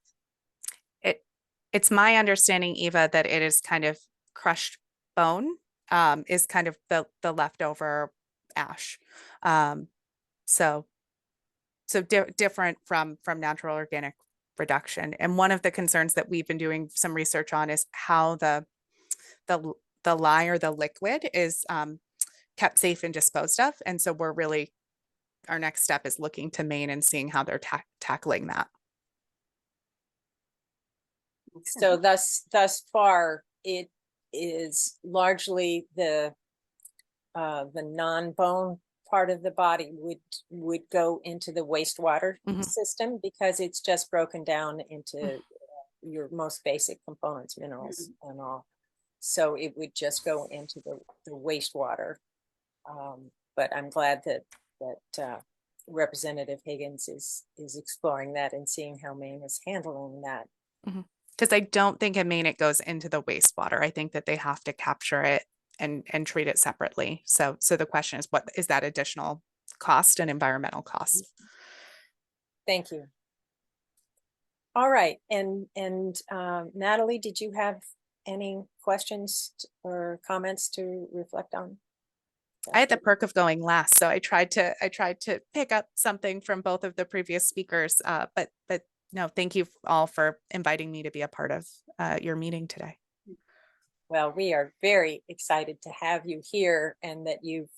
Speaker 6: It's my understanding, Eva, that it is kind of crushed bone, is kind of the leftover ash. So different from natural organic reduction. And one of the concerns that we've been doing some research on is how the lye or the liquid is kept safe and disposed of. And so we're really, our next step is looking to Maine and seeing how they're tackling that.
Speaker 2: So thus far, it is largely the non-bone part of the body would go into the wastewater system, because it's just broken down into your most basic components, minerals and all. So it would just go into the wastewater. But I'm glad that Representative Higgins is exploring that and seeing how Maine is handling that.
Speaker 6: Because I don't think in Maine it goes into the wastewater. I think that they have to capture it and treat it separately. So the question is, what is that additional cost and environmental cost?
Speaker 2: Thank you. All right, and Natalie, did you have any questions or comments to reflect on?
Speaker 6: I had the perk of going last, so I tried to pick up something from both of the previous speakers. But no, thank you all for inviting me to be a part of your meeting today.
Speaker 2: Well, we are very excited to have you here, and that you've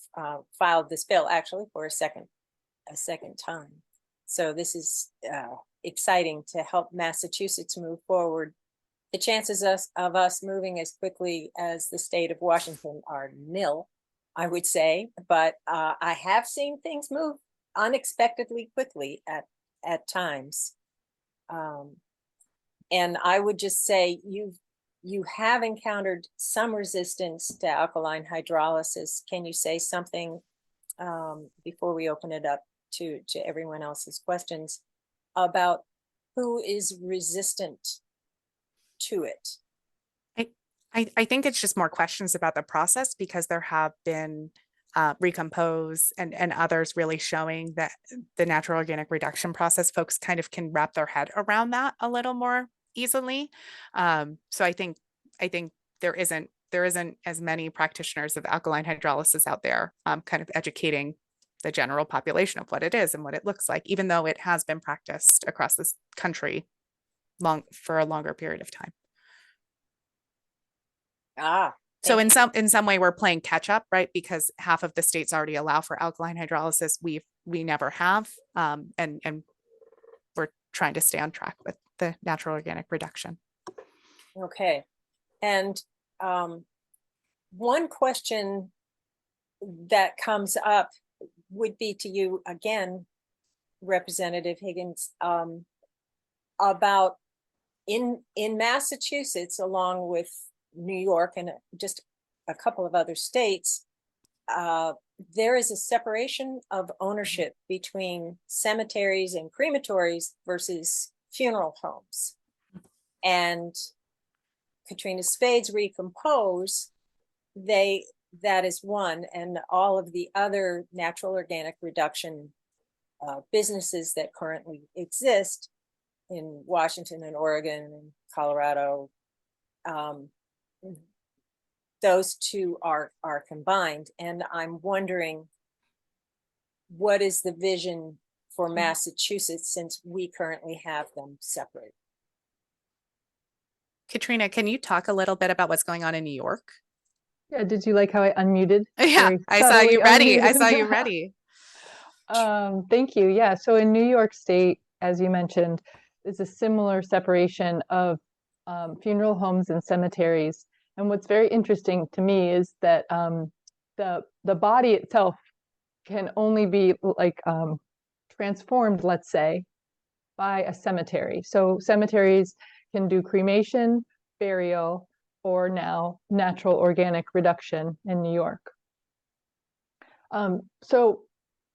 Speaker 2: filed this bill actually for a second time. So this is exciting to help Massachusetts move forward. The chances of us moving as quickly as the state of Washington are nil, I would say, but I have seen things move unexpectedly quickly at times. And I would just say you have encountered some resistance to alkaline hydrolysis. Can you say something before we open it up to everyone else's questions about who is resistant to it?
Speaker 6: I think it's just more questions about the process, because there have been Recompose and others really showing that the natural organic reduction process, folks kind of can wrap their head around that a little more easily. So I think there isn't as many practitioners of alkaline hydrolysis out there kind of educating the general population of what it is and what it looks like, even though it has been practiced across this country for a longer period of time. So in some way we're playing catch up, right? Because half of the states already allow for alkaline hydrolysis. We never have, and we're trying to stay on track with the natural organic reduction.
Speaker 2: Okay, and one question that comes up would be to you again, Representative Higgins, about in Massachusetts, along with New York and just a couple of other states, there is a separation of ownership between cemeteries and crematories versus funeral homes. And Katrina Spade's Recompose, that is one, and all of the other natural organic reduction businesses that currently exist in Washington and Oregon and Colorado, those two are combined. And I'm wondering, what is the vision for Massachusetts, since we currently have them separate.
Speaker 6: Katrina, can you talk a little bit about what's going on in New York?
Speaker 5: Yeah, did you like how I unmuted?
Speaker 6: Yeah,
Speaker 5: Very
Speaker 6: I saw you
Speaker 5: subtly
Speaker 6: ready. I
Speaker 5: unmuted.
Speaker 6: saw you ready.
Speaker 5: Thank you. Yeah, so in New York State, as you mentioned, is a similar separation of funeral homes and cemeteries. And what's very interesting to me is that the body itself can only be like transformed, let's say, by a cemetery. So cemeteries can do cremation, burial, or now natural organic reduction in New York. So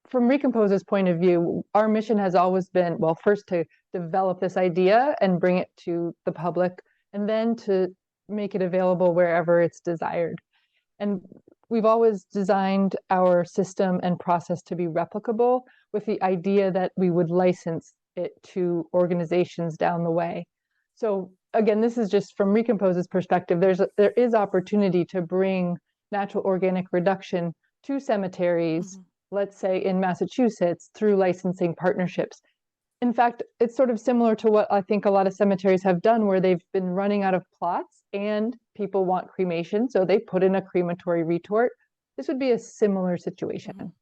Speaker 5: from Recompose's point of view, our mission has always been, well, first to develop this idea and bring it to the public, and then to make it available wherever it's desired. And we've always designed our system and process to be replicable, with the idea that we would license it to organizations down the way. So again, this is just from Recompose's perspective. There is opportunity to bring natural organic reduction to cemeteries, let's say in Massachusetts, through licensing partnerships. In fact, it's sort of similar to what I think a lot of cemeteries have done, where they've been running out of plots and people want cremation, so they put in a crematory retort. This would be a similar situation.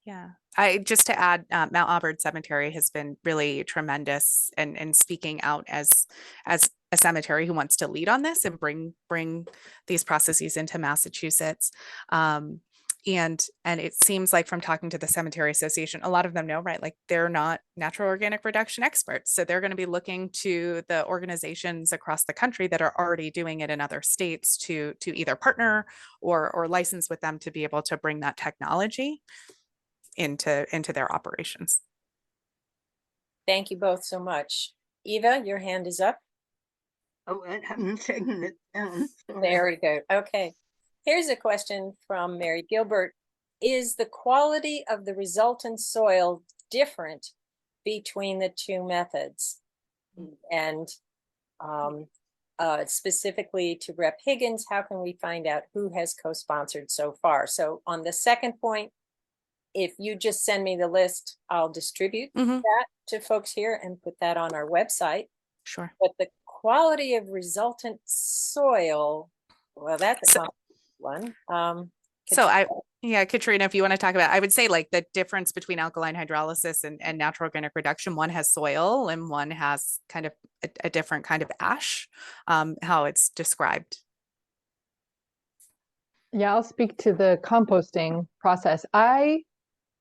Speaker 6: Yeah, I just to add, Mount Auburn Cemetery has been really tremendous and speaking out as a cemetery who wants to lead on this and bring these processes into Massachusetts. And it seems like from talking to the Cemetery Association, a lot of them know, right? Like they're not natural organic reduction experts. So they're going to be looking to the organizations across the country that are already doing it in other states to either partner or license with them to be able to bring that technology into their operations.
Speaker 2: Thank you both so much. Eva, your hand is up.
Speaker 3: Oh, I haven't taken it down.
Speaker 2: Very good. Okay. Here's a question from Mary Gilbert. Is the quality of the resultant soil different between the two methods? And specifically to Rep. Higgins, how can we find out who has co-sponsored so far? So on the second point, if you just send me the list, I'll distribute that to folks here and put that on our website.
Speaker 6: Sure.
Speaker 2: But the quality of resultant soil, well, that's a one.
Speaker 6: Katrina, if you want to talk about, I would say like the difference between alkaline hydrolysis and natural organic reduction, one has soil and one has kind of a different kind of ash, how it's described.
Speaker 5: Yeah, I'll speak to the composting process. I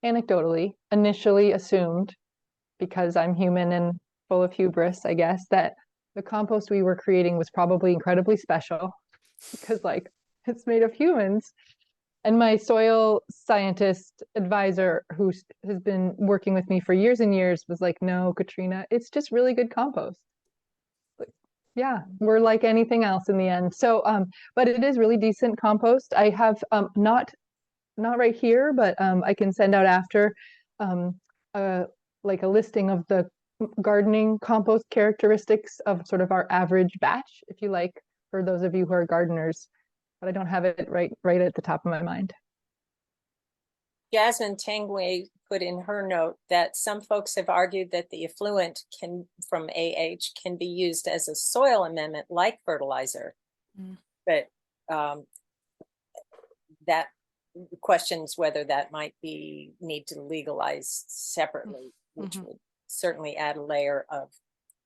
Speaker 5: anecdotally initially assumed, because I'm human and full of hubris, I guess, that the compost we were creating was probably incredibly special because like it's made of humans. And my soil scientist advisor, who has been working with me for years and years, was like, no, Katrina, it's just really good compost. Like, yeah, we're like anything else in the end. So, but it is really decent compost. I have not right here, but I can send out after like a listing of the gardening compost characteristics of sort of our average batch, if you like, for those of you who are gardeners, but I don't have it right at the top of my mind.
Speaker 2: Jasmine Tangway put in her note that some folks have argued that the effluent from AH can be used as a soil amendment like fertilizer, but that questions whether that might need to legalize separately, which would certainly add a layer of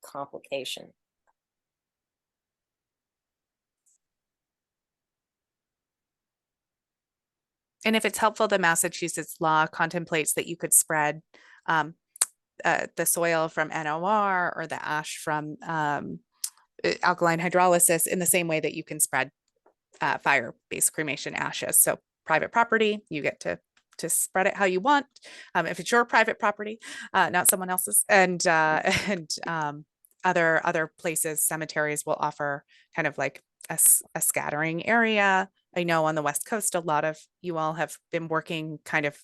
Speaker 2: complication.
Speaker 6: And if it's helpful, the Massachusetts law contemplates that you could spread the soil from NOR or the ash from alkaline hydrolysis in the same way that you can spread fire-based cremation ashes. So private property, you get to spread it how you want. If it's your private property, not someone else's, and other places, cemeteries will offer kind of like a scattering area. I know on the West Coast, a lot of you all have been working kind of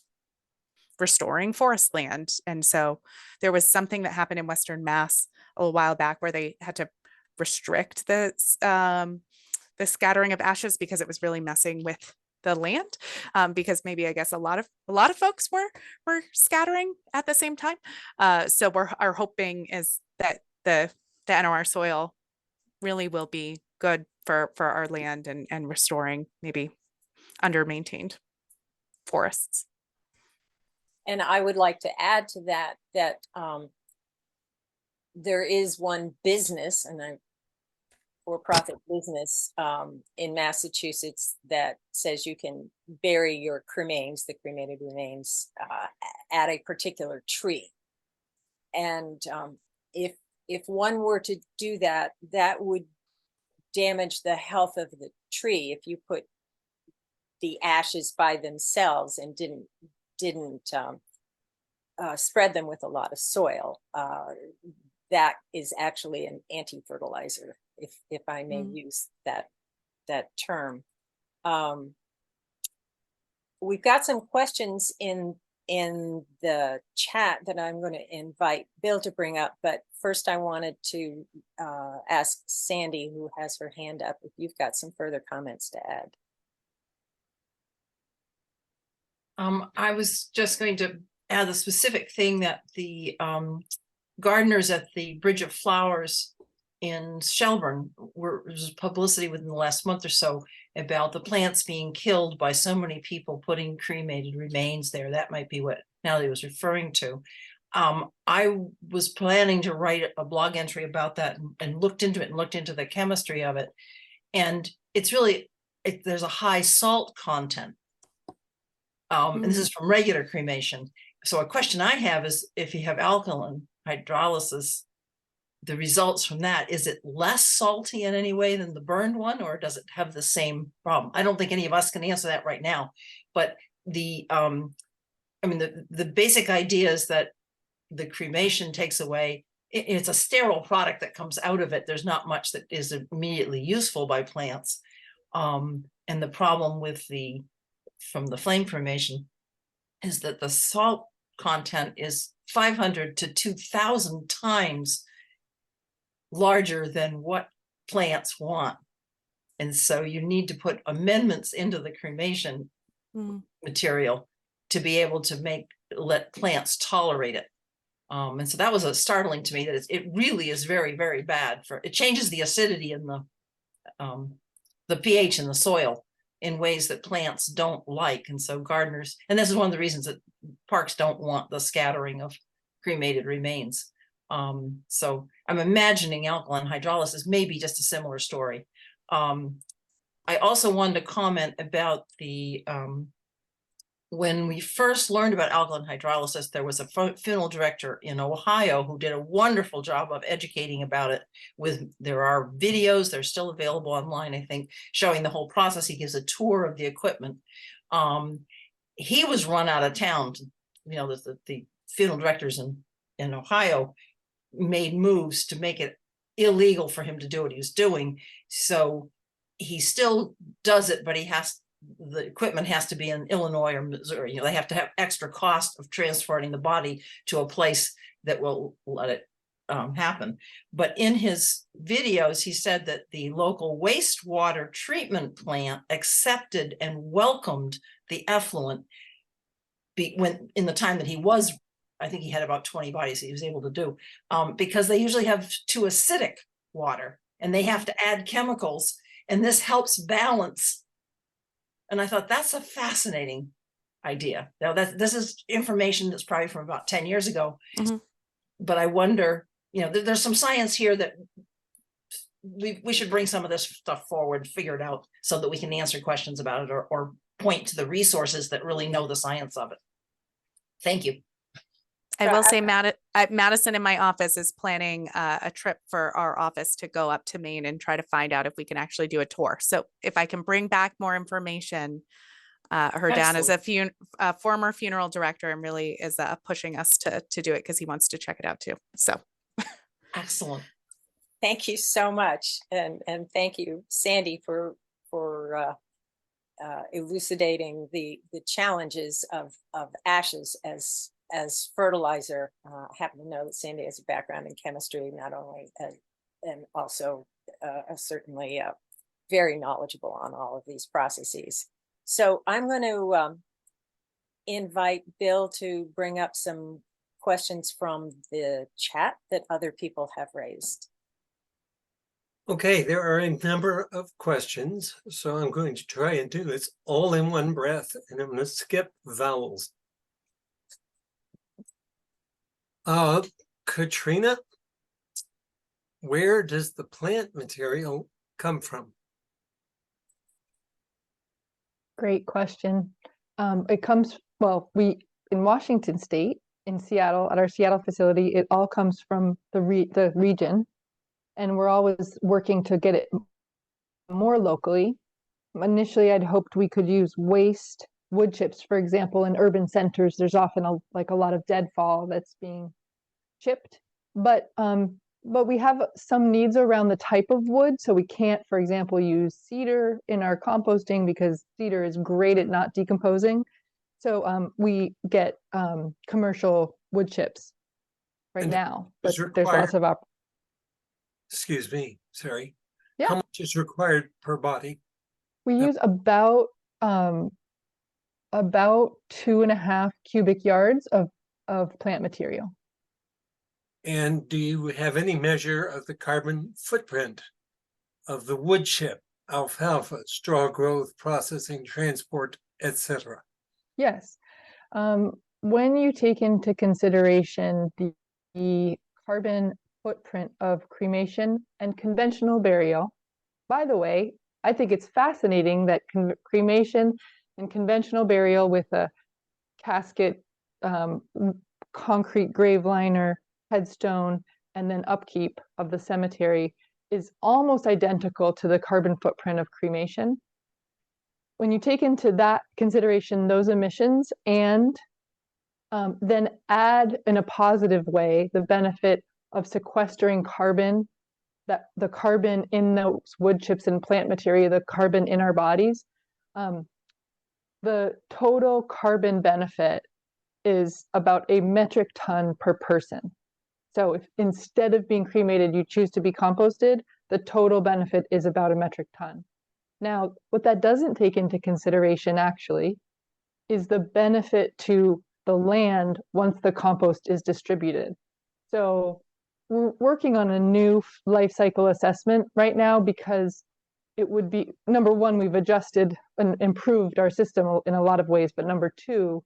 Speaker 6: restoring forest land. And so there was something that happened in Western Mass a little while back where they had to restrict the scattering of ashes because it was really messing with the land, because maybe I guess a lot of folks were scattering at the same time. So our hoping is that the NOR soil really will be good for our land and restoring maybe under-maintained forests.
Speaker 2: And I would like to add to that there is one business, and a for-profit business in Massachusetts that says you can bury your cremains, the cremated remains, at a particular tree. And if one were to do that, that would damage the health of the tree. If you put the ashes by themselves and didn't spread them with a lot of soil, that is actually an anti-fertilizer, if I may use that term. We've got some questions in the chat that I'm going to invite Bill to bring up, but first I wanted to ask Sandy, who has her hand up, if you've got some further comments to add.
Speaker 8: I was just going to add the specific thing that the gardeners at the Bridge of Flowers in Shelburne was publicity within the last month or so about the plants being killed by so many people putting cremated remains there. That might be what Natalie was referring to. I was planning to write a blog entry about that and looked into it and looked into the chemistry of it. And it's really, there's a high salt content. And this is from regular cremation. So a question I have is, if you have alkaline hydrolysis, the results from that, is it less salty in any way than the burned one, or does it have the same problem? I don't think any of us can answer that right now, but the basic idea is that the cremation takes away, it's a sterile product that comes out of it. There's not much that is immediately useful by plants. And the problem with from the flame cremation is that the salt content is 500 to 2,000 times larger than what plants want. And so you need to put amendments into the cremation material to be able to let plants tolerate it. And so that was startling to me, that it really is very, very bad it changes the acidity in the pH in the soil in ways that plants don't like. And so gardeners, and this is one of the reasons that parks don't want the scattering of cremated remains. So I'm imagining alkaline hydrolysis may be just a similar story. I also wanted to comment about when we first learned about alkaline hydrolysis, there was a funeral director in Ohio who did a wonderful job of educating about it. There are videos, they're still available online, I think, showing the whole process. He gives a tour of the equipment. He was run out of town. The funeral directors in Ohio made moves to make it illegal for him to do what he was doing. So he still does it, but the equipment has to be in Illinois or Missouri. They have to have extra cost of transporting the body to a place that will let it happen. But in his videos, he said that the local wastewater treatment plant accepted and welcomed the effluent when in the time that he was, I think he had about 20 bodies he was able to do, because they usually have too acidic water and they have to add chemicals, and this helps balance. And I thought, that's a fascinating idea. Now this is information that's probably from about 10 years ago, but I wonder, there's some science here that we should bring some of this stuff forward, figure it out so that we can answer questions about it or point to the resources that really know the science of it. Thank you.
Speaker 6: I will say Madison in my office is planning a trip for our office to go up to Maine and try to find out if we can actually do a tour. So if I can bring back more information, her dad is a former funeral director and really is pushing us to do it because he wants to check it out too. So
Speaker 8: excellent.
Speaker 2: Thank you so much. And thank you, Sandy, for elucidating the challenges of ashes as fertilizer. I happen to know that Sandy has a background in chemistry, not only and also certainly very knowledgeable on all of these processes. So I'm going to invite Bill to bring up some questions from the chat that other people have raised.
Speaker 7: Okay, there are a number of questions, so I'm going to try and do this all in one breath, and I'm going to skip vowels. Katrina, where does the plant material come from?
Speaker 5: Great question. It comes, well, in Washington State, in Seattle, at our Seattle facility, it all comes from the region, and we're always working to get it more locally. Initially, I'd hoped we could use waste wood chips. For example, in urban centers, there's often a lot of deadfall that's being chipped, but we have some needs around the type of wood, so we can't, for example, use cedar in our composting because cedar is great at not decomposing. So we get commercial wood chips right now, but there's lots of
Speaker 7: Excuse me, sorry.
Speaker 5: Yeah.
Speaker 7: How much is required per body?
Speaker 5: We use about 2.5 cubic yards of plant material.
Speaker 7: And do you have any measure of the carbon footprint of the wood chip, alfalfa, straw growth, processing, transport, etc.?
Speaker 5: Yes. When you take into consideration the carbon footprint of cremation and conventional burial, by the way, I think it's fascinating that cremation and conventional burial with a casket, concrete grave liner, headstone, and then upkeep of the cemetery is almost identical to the carbon footprint of cremation. When you take into that consideration those emissions and then add in a positive way the benefit of sequestering carbon, that the carbon in those wood chips and plant material, the carbon in our bodies, the total carbon benefit is about a metric ton per person. So if instead of being cremated, you choose to be composted, the total benefit is about a metric ton. Now, what that doesn't take into consideration actually is the benefit to the land once the compost is distributed. So we're working on a new life cycle assessment right now because it would be, number one, we've adjusted and improved our system in a lot of ways, but number two,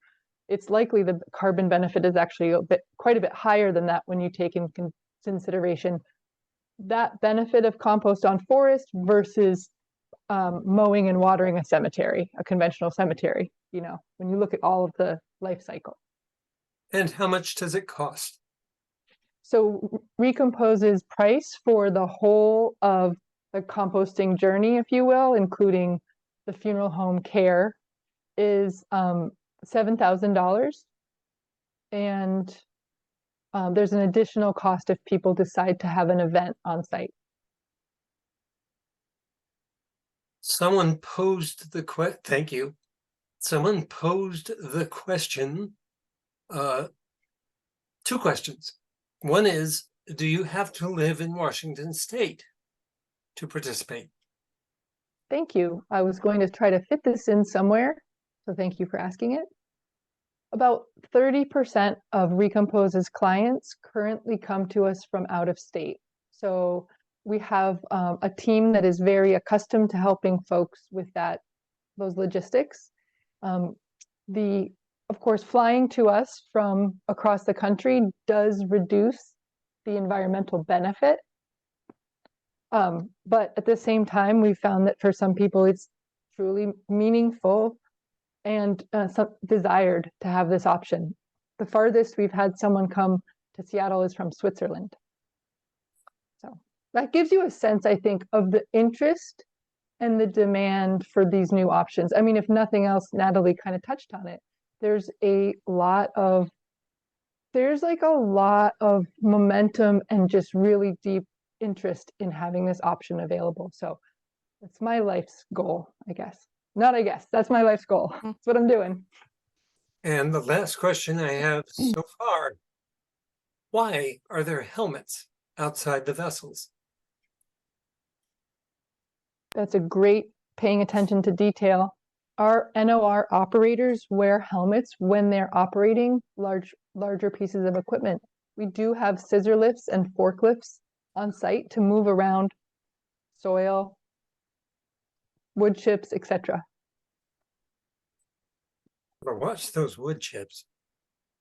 Speaker 5: it's likely the carbon benefit is actually quite a bit higher than that when you take in consideration that benefit of compost on forest versus mowing and watering a cemetery, a conventional cemetery, you know, when you look at all of the life cycle.
Speaker 7: And how much does it cost?
Speaker 5: So Recompose's price for the whole of the composting journey, if you will, including the funeral home care, is $7,000. And there's an additional cost if people decide to have an event on site.
Speaker 7: Someone posed the thank you. Someone posed the question, two questions. One is, do you have to live in Washington State to participate?
Speaker 5: Thank you. I was going to try to fit this in somewhere, so thank you for asking it. About 30% of Recompose's clients currently come to us from out of state. So we have a team that is very accustomed to helping folks with those logistics. Of course, flying to us from across the country does reduce the environmental benefit. But at the same time, we found that for some people, it's truly meaningful and desired to have this option. The farthest we've had someone come to Seattle is from Switzerland. So that gives you a sense, I think, of the interest and the demand for these new options. I mean, if nothing else, Natalie kind of touched on it. There's a lot of momentum and just really deep interest in having this option available. So it's my life's goal, I guess. Not I guess, that's my life's goal. That's what I'm doing.
Speaker 7: And the last question I have so far, why are there helmets outside the vessels?
Speaker 5: That's a great paying attention to detail. our NOR operators wear helmets when they're operating larger pieces of equipment. We do have scissor lifts and forklifts on site to move around soil, wood chips, etc.
Speaker 7: Watch those wood chips.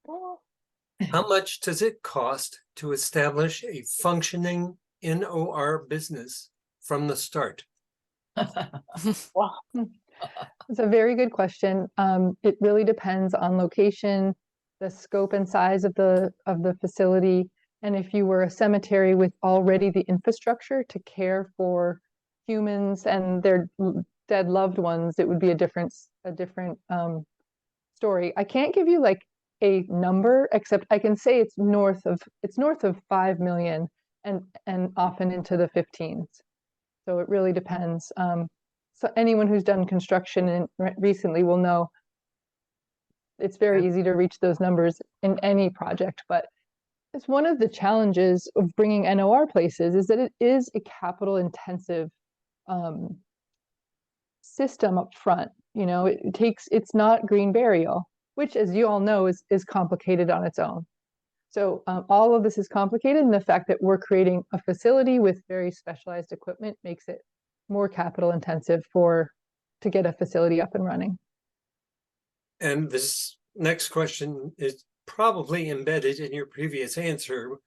Speaker 7: How much does it cost to establish a functioning NOR business from the start?
Speaker 2: Wow.
Speaker 5: It's a very good question. It really depends on location, the scope and size of the facility, and if you were a cemetery with already the infrastructure to care for humans and their dead loved ones, it would be a different story. I can't give you like a number, except I can say it's north of 5 million and often into the 15s. So it really depends. So anyone who's done construction recently will know it's very easy to reach those numbers in any project, but it's one of the challenges of bringing NOR places is that it is a capital intensive system up front. You know, it's not green burial, which, as you all know, is complicated on its own. So all of this is complicated, and the fact that we're creating a facility with very specialized equipment makes it more capital intensive to get a facility up and running.
Speaker 7: And this next question is probably embedded in your previous answer.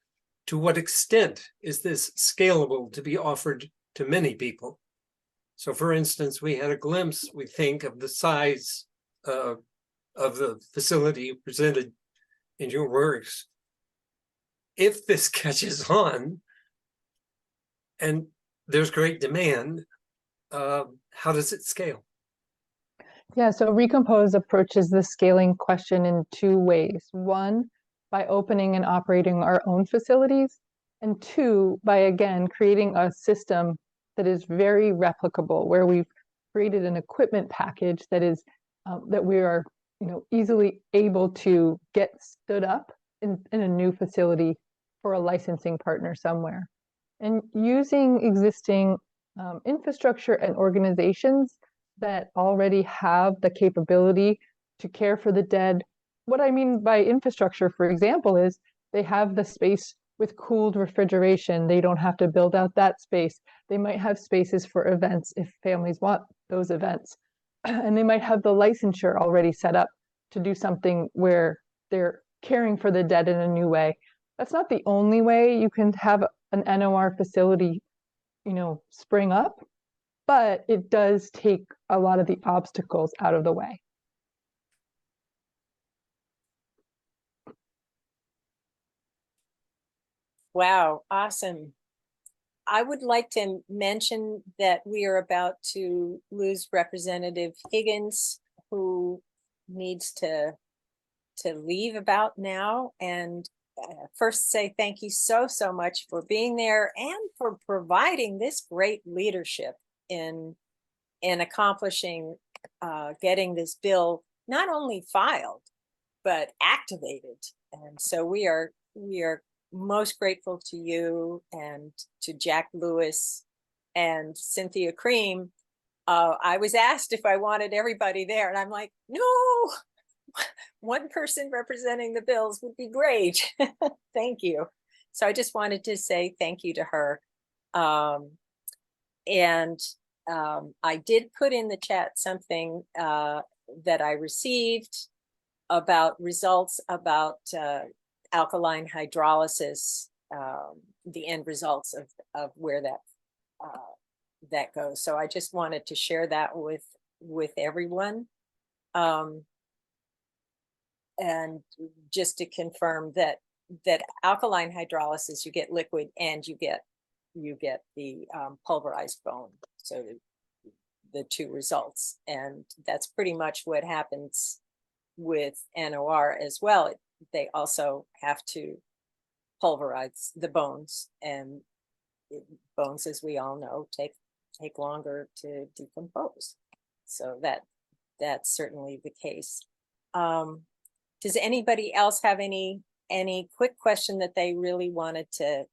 Speaker 7: To what extent is this scalable to be offered to many people? So for instance, we had a glimpse, we think, of the size of the facility presented in your works. If this catches on and there's great demand, how does it scale?
Speaker 5: Yeah, so Recompose approaches the scaling question in two ways. One, by opening and operating our own facilities, and two, by again creating a system that is very replicable, where we've created an equipment package that is that we are easily able to get stood up in a new facility for a licensing partner somewhere. And using existing infrastructure and organizations that already have the capability to care for the dead. What I mean by infrastructure, for example, is they have the space with cooled refrigeration. They don't have to build out that space. They might have spaces for events if families want those events. And they might have the licensure already set up to do something where they're caring for the dead in a new way. That's not the only way you can have an NOR facility, spring up, but it does take a lot of the obstacles out of the way.
Speaker 2: Wow, awesome. I would like to mention that we are about to lose Representative Higgins, who needs to leave about now. And first say thank you so much for being there and for providing this great leadership in accomplishing getting this bill not only filed but activated. And so we are most grateful to you and to Jack Lewis and Cynthia Cream. I was asked if I wanted everybody there, and I'm like, no, one person representing the bills would be great. Thank you. So I just wanted to say thank you to her. And I did put in the chat something that I received about results about alkaline hydrolysis, the end results of where that goes. So I just wanted to share that with everyone. And just to confirm that alkaline hydrolysis, you get liquid and you get the pulverized bone. So the two results, and that's pretty much what happens with NOR as well. They also have to pulverize the bones, and bones, as we all know, take longer to decompose. So that's certainly the case. Does anybody else have any quick question that they really wanted to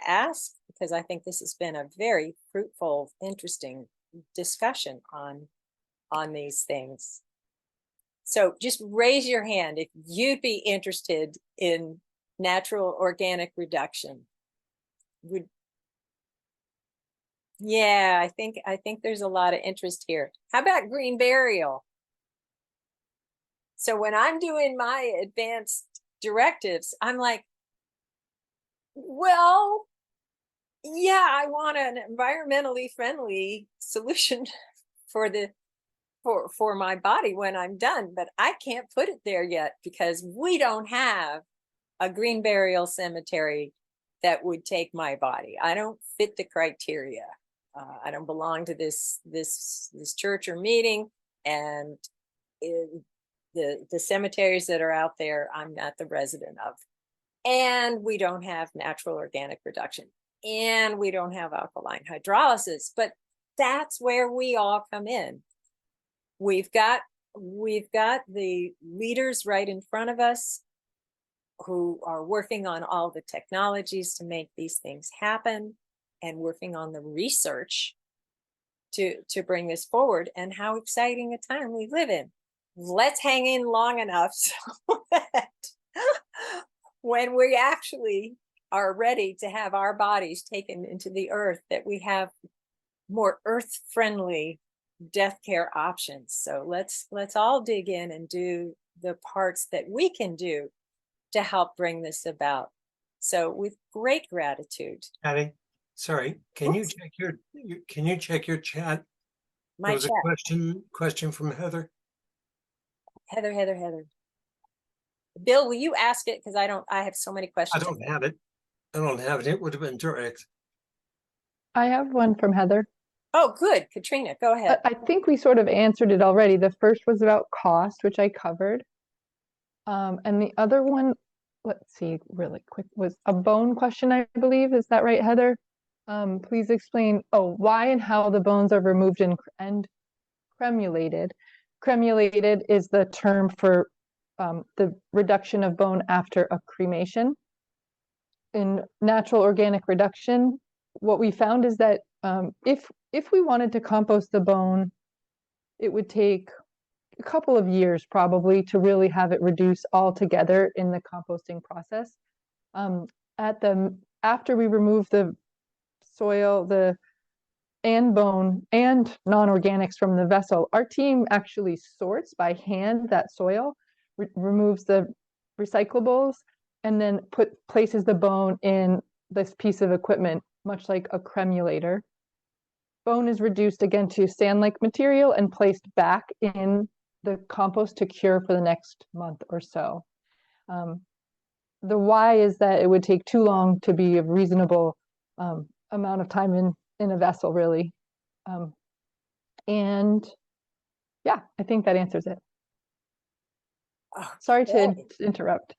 Speaker 2: ask? Because I think this has been a very fruitful, interesting discussion on on these things. So just raise your hand if you'd be interested in natural organic reduction. Yeah, I think there's a lot of interest here. How about green burial? So when I'm doing my advanced directives, I'm like, well, yeah, I want an environmentally friendly solution for for my body when I'm done, but I can't put it there yet because we don't have a green burial cemetery that would take my body. I don't fit the criteria. I don't belong to this church or meeting, and the cemeteries that are out there, I'm not the resident of. And we don't have natural organic reduction, and we don't have alkaline hydrolysis. But that's where we all come in. We've got the leaders right in front of us who are working on all the technologies to make these things happen, and working on the research to bring this forward. And how exciting a time we live in. Let's hang in long enough so that when we actually are ready to have our bodies taken into the earth, that we have more earth-friendly death care options. So let's all dig in and do the parts that we can do to help bring this about. So with great gratitude.
Speaker 7: Patty, sorry, can you check your chat?
Speaker 2: My
Speaker 7: There was
Speaker 2: chat.
Speaker 7: a question from Heather.
Speaker 2: Heather. Bill, will you ask it? Because I have so many questions.
Speaker 7: I don't have it. It would have been direct.
Speaker 5: I have one from Heather.
Speaker 2: Oh, good. Katrina, go ahead.
Speaker 5: I think we sort of answered it already. The first was about cost, which I covered. And the other one, let's see, really quick, was a bone question, I believe. Is that right, Heather? Please explain, why and how the bones are removed and cremulated. Cremulated is the term for the reduction of bone after a cremation. In natural organic reduction, what we found is that if we wanted to compost the bone, it would take a couple of years probably to really have it reduce altogether in the composting process. After we remove the soil, and bone and non-organics from the vessel, our team actually sorts by hand that soil, removes the recyclables, and then places the bone in this piece of equipment, much like a cremulator. Bone is reduced again to sand-like material and placed back in the compost to cure for the next month or so. The why is that it would take too long to be a reasonable amount of time in a vessel, really. And yeah, I think that answers it. Sorry to interrupt.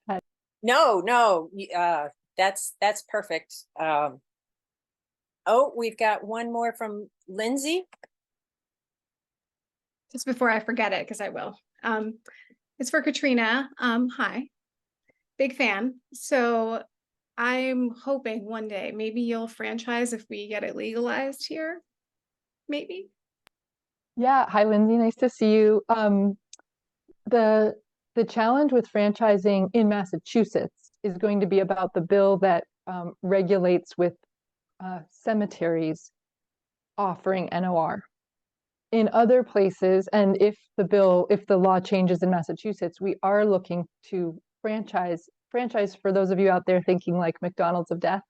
Speaker 2: No, that's perfect. We've got one more from Lindsay.
Speaker 9: Just before I forget it, because I will. It's for Katrina. Hi, big fan. So I'm hoping one day maybe you'll franchise if we get it legalized here, maybe.
Speaker 5: Yeah, hi Lindsay, nice to see you. The challenge with franchising in Massachusetts is going to be about the bill that regulates with cemeteries offering NOR. In other places, and if the law changes in Massachusetts, we are looking to franchise for those of you out there thinking like McDonald's of death.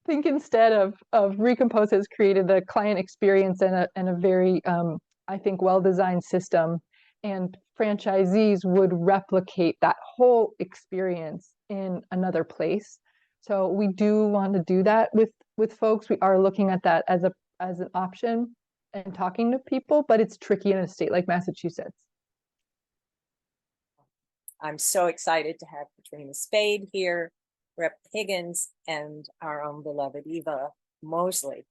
Speaker 5: Think instead of Recompose has created a client experience and a very I think well-designed system, and franchisees would replicate that whole experience in another place. So we do want to do that with folks. We are looking at that as an option and talking to people, but it's tricky in a state like Massachusetts.
Speaker 2: I'm so excited to have Katrina Spade here, Rep. Higgins, and our own beloved Eva Moseley.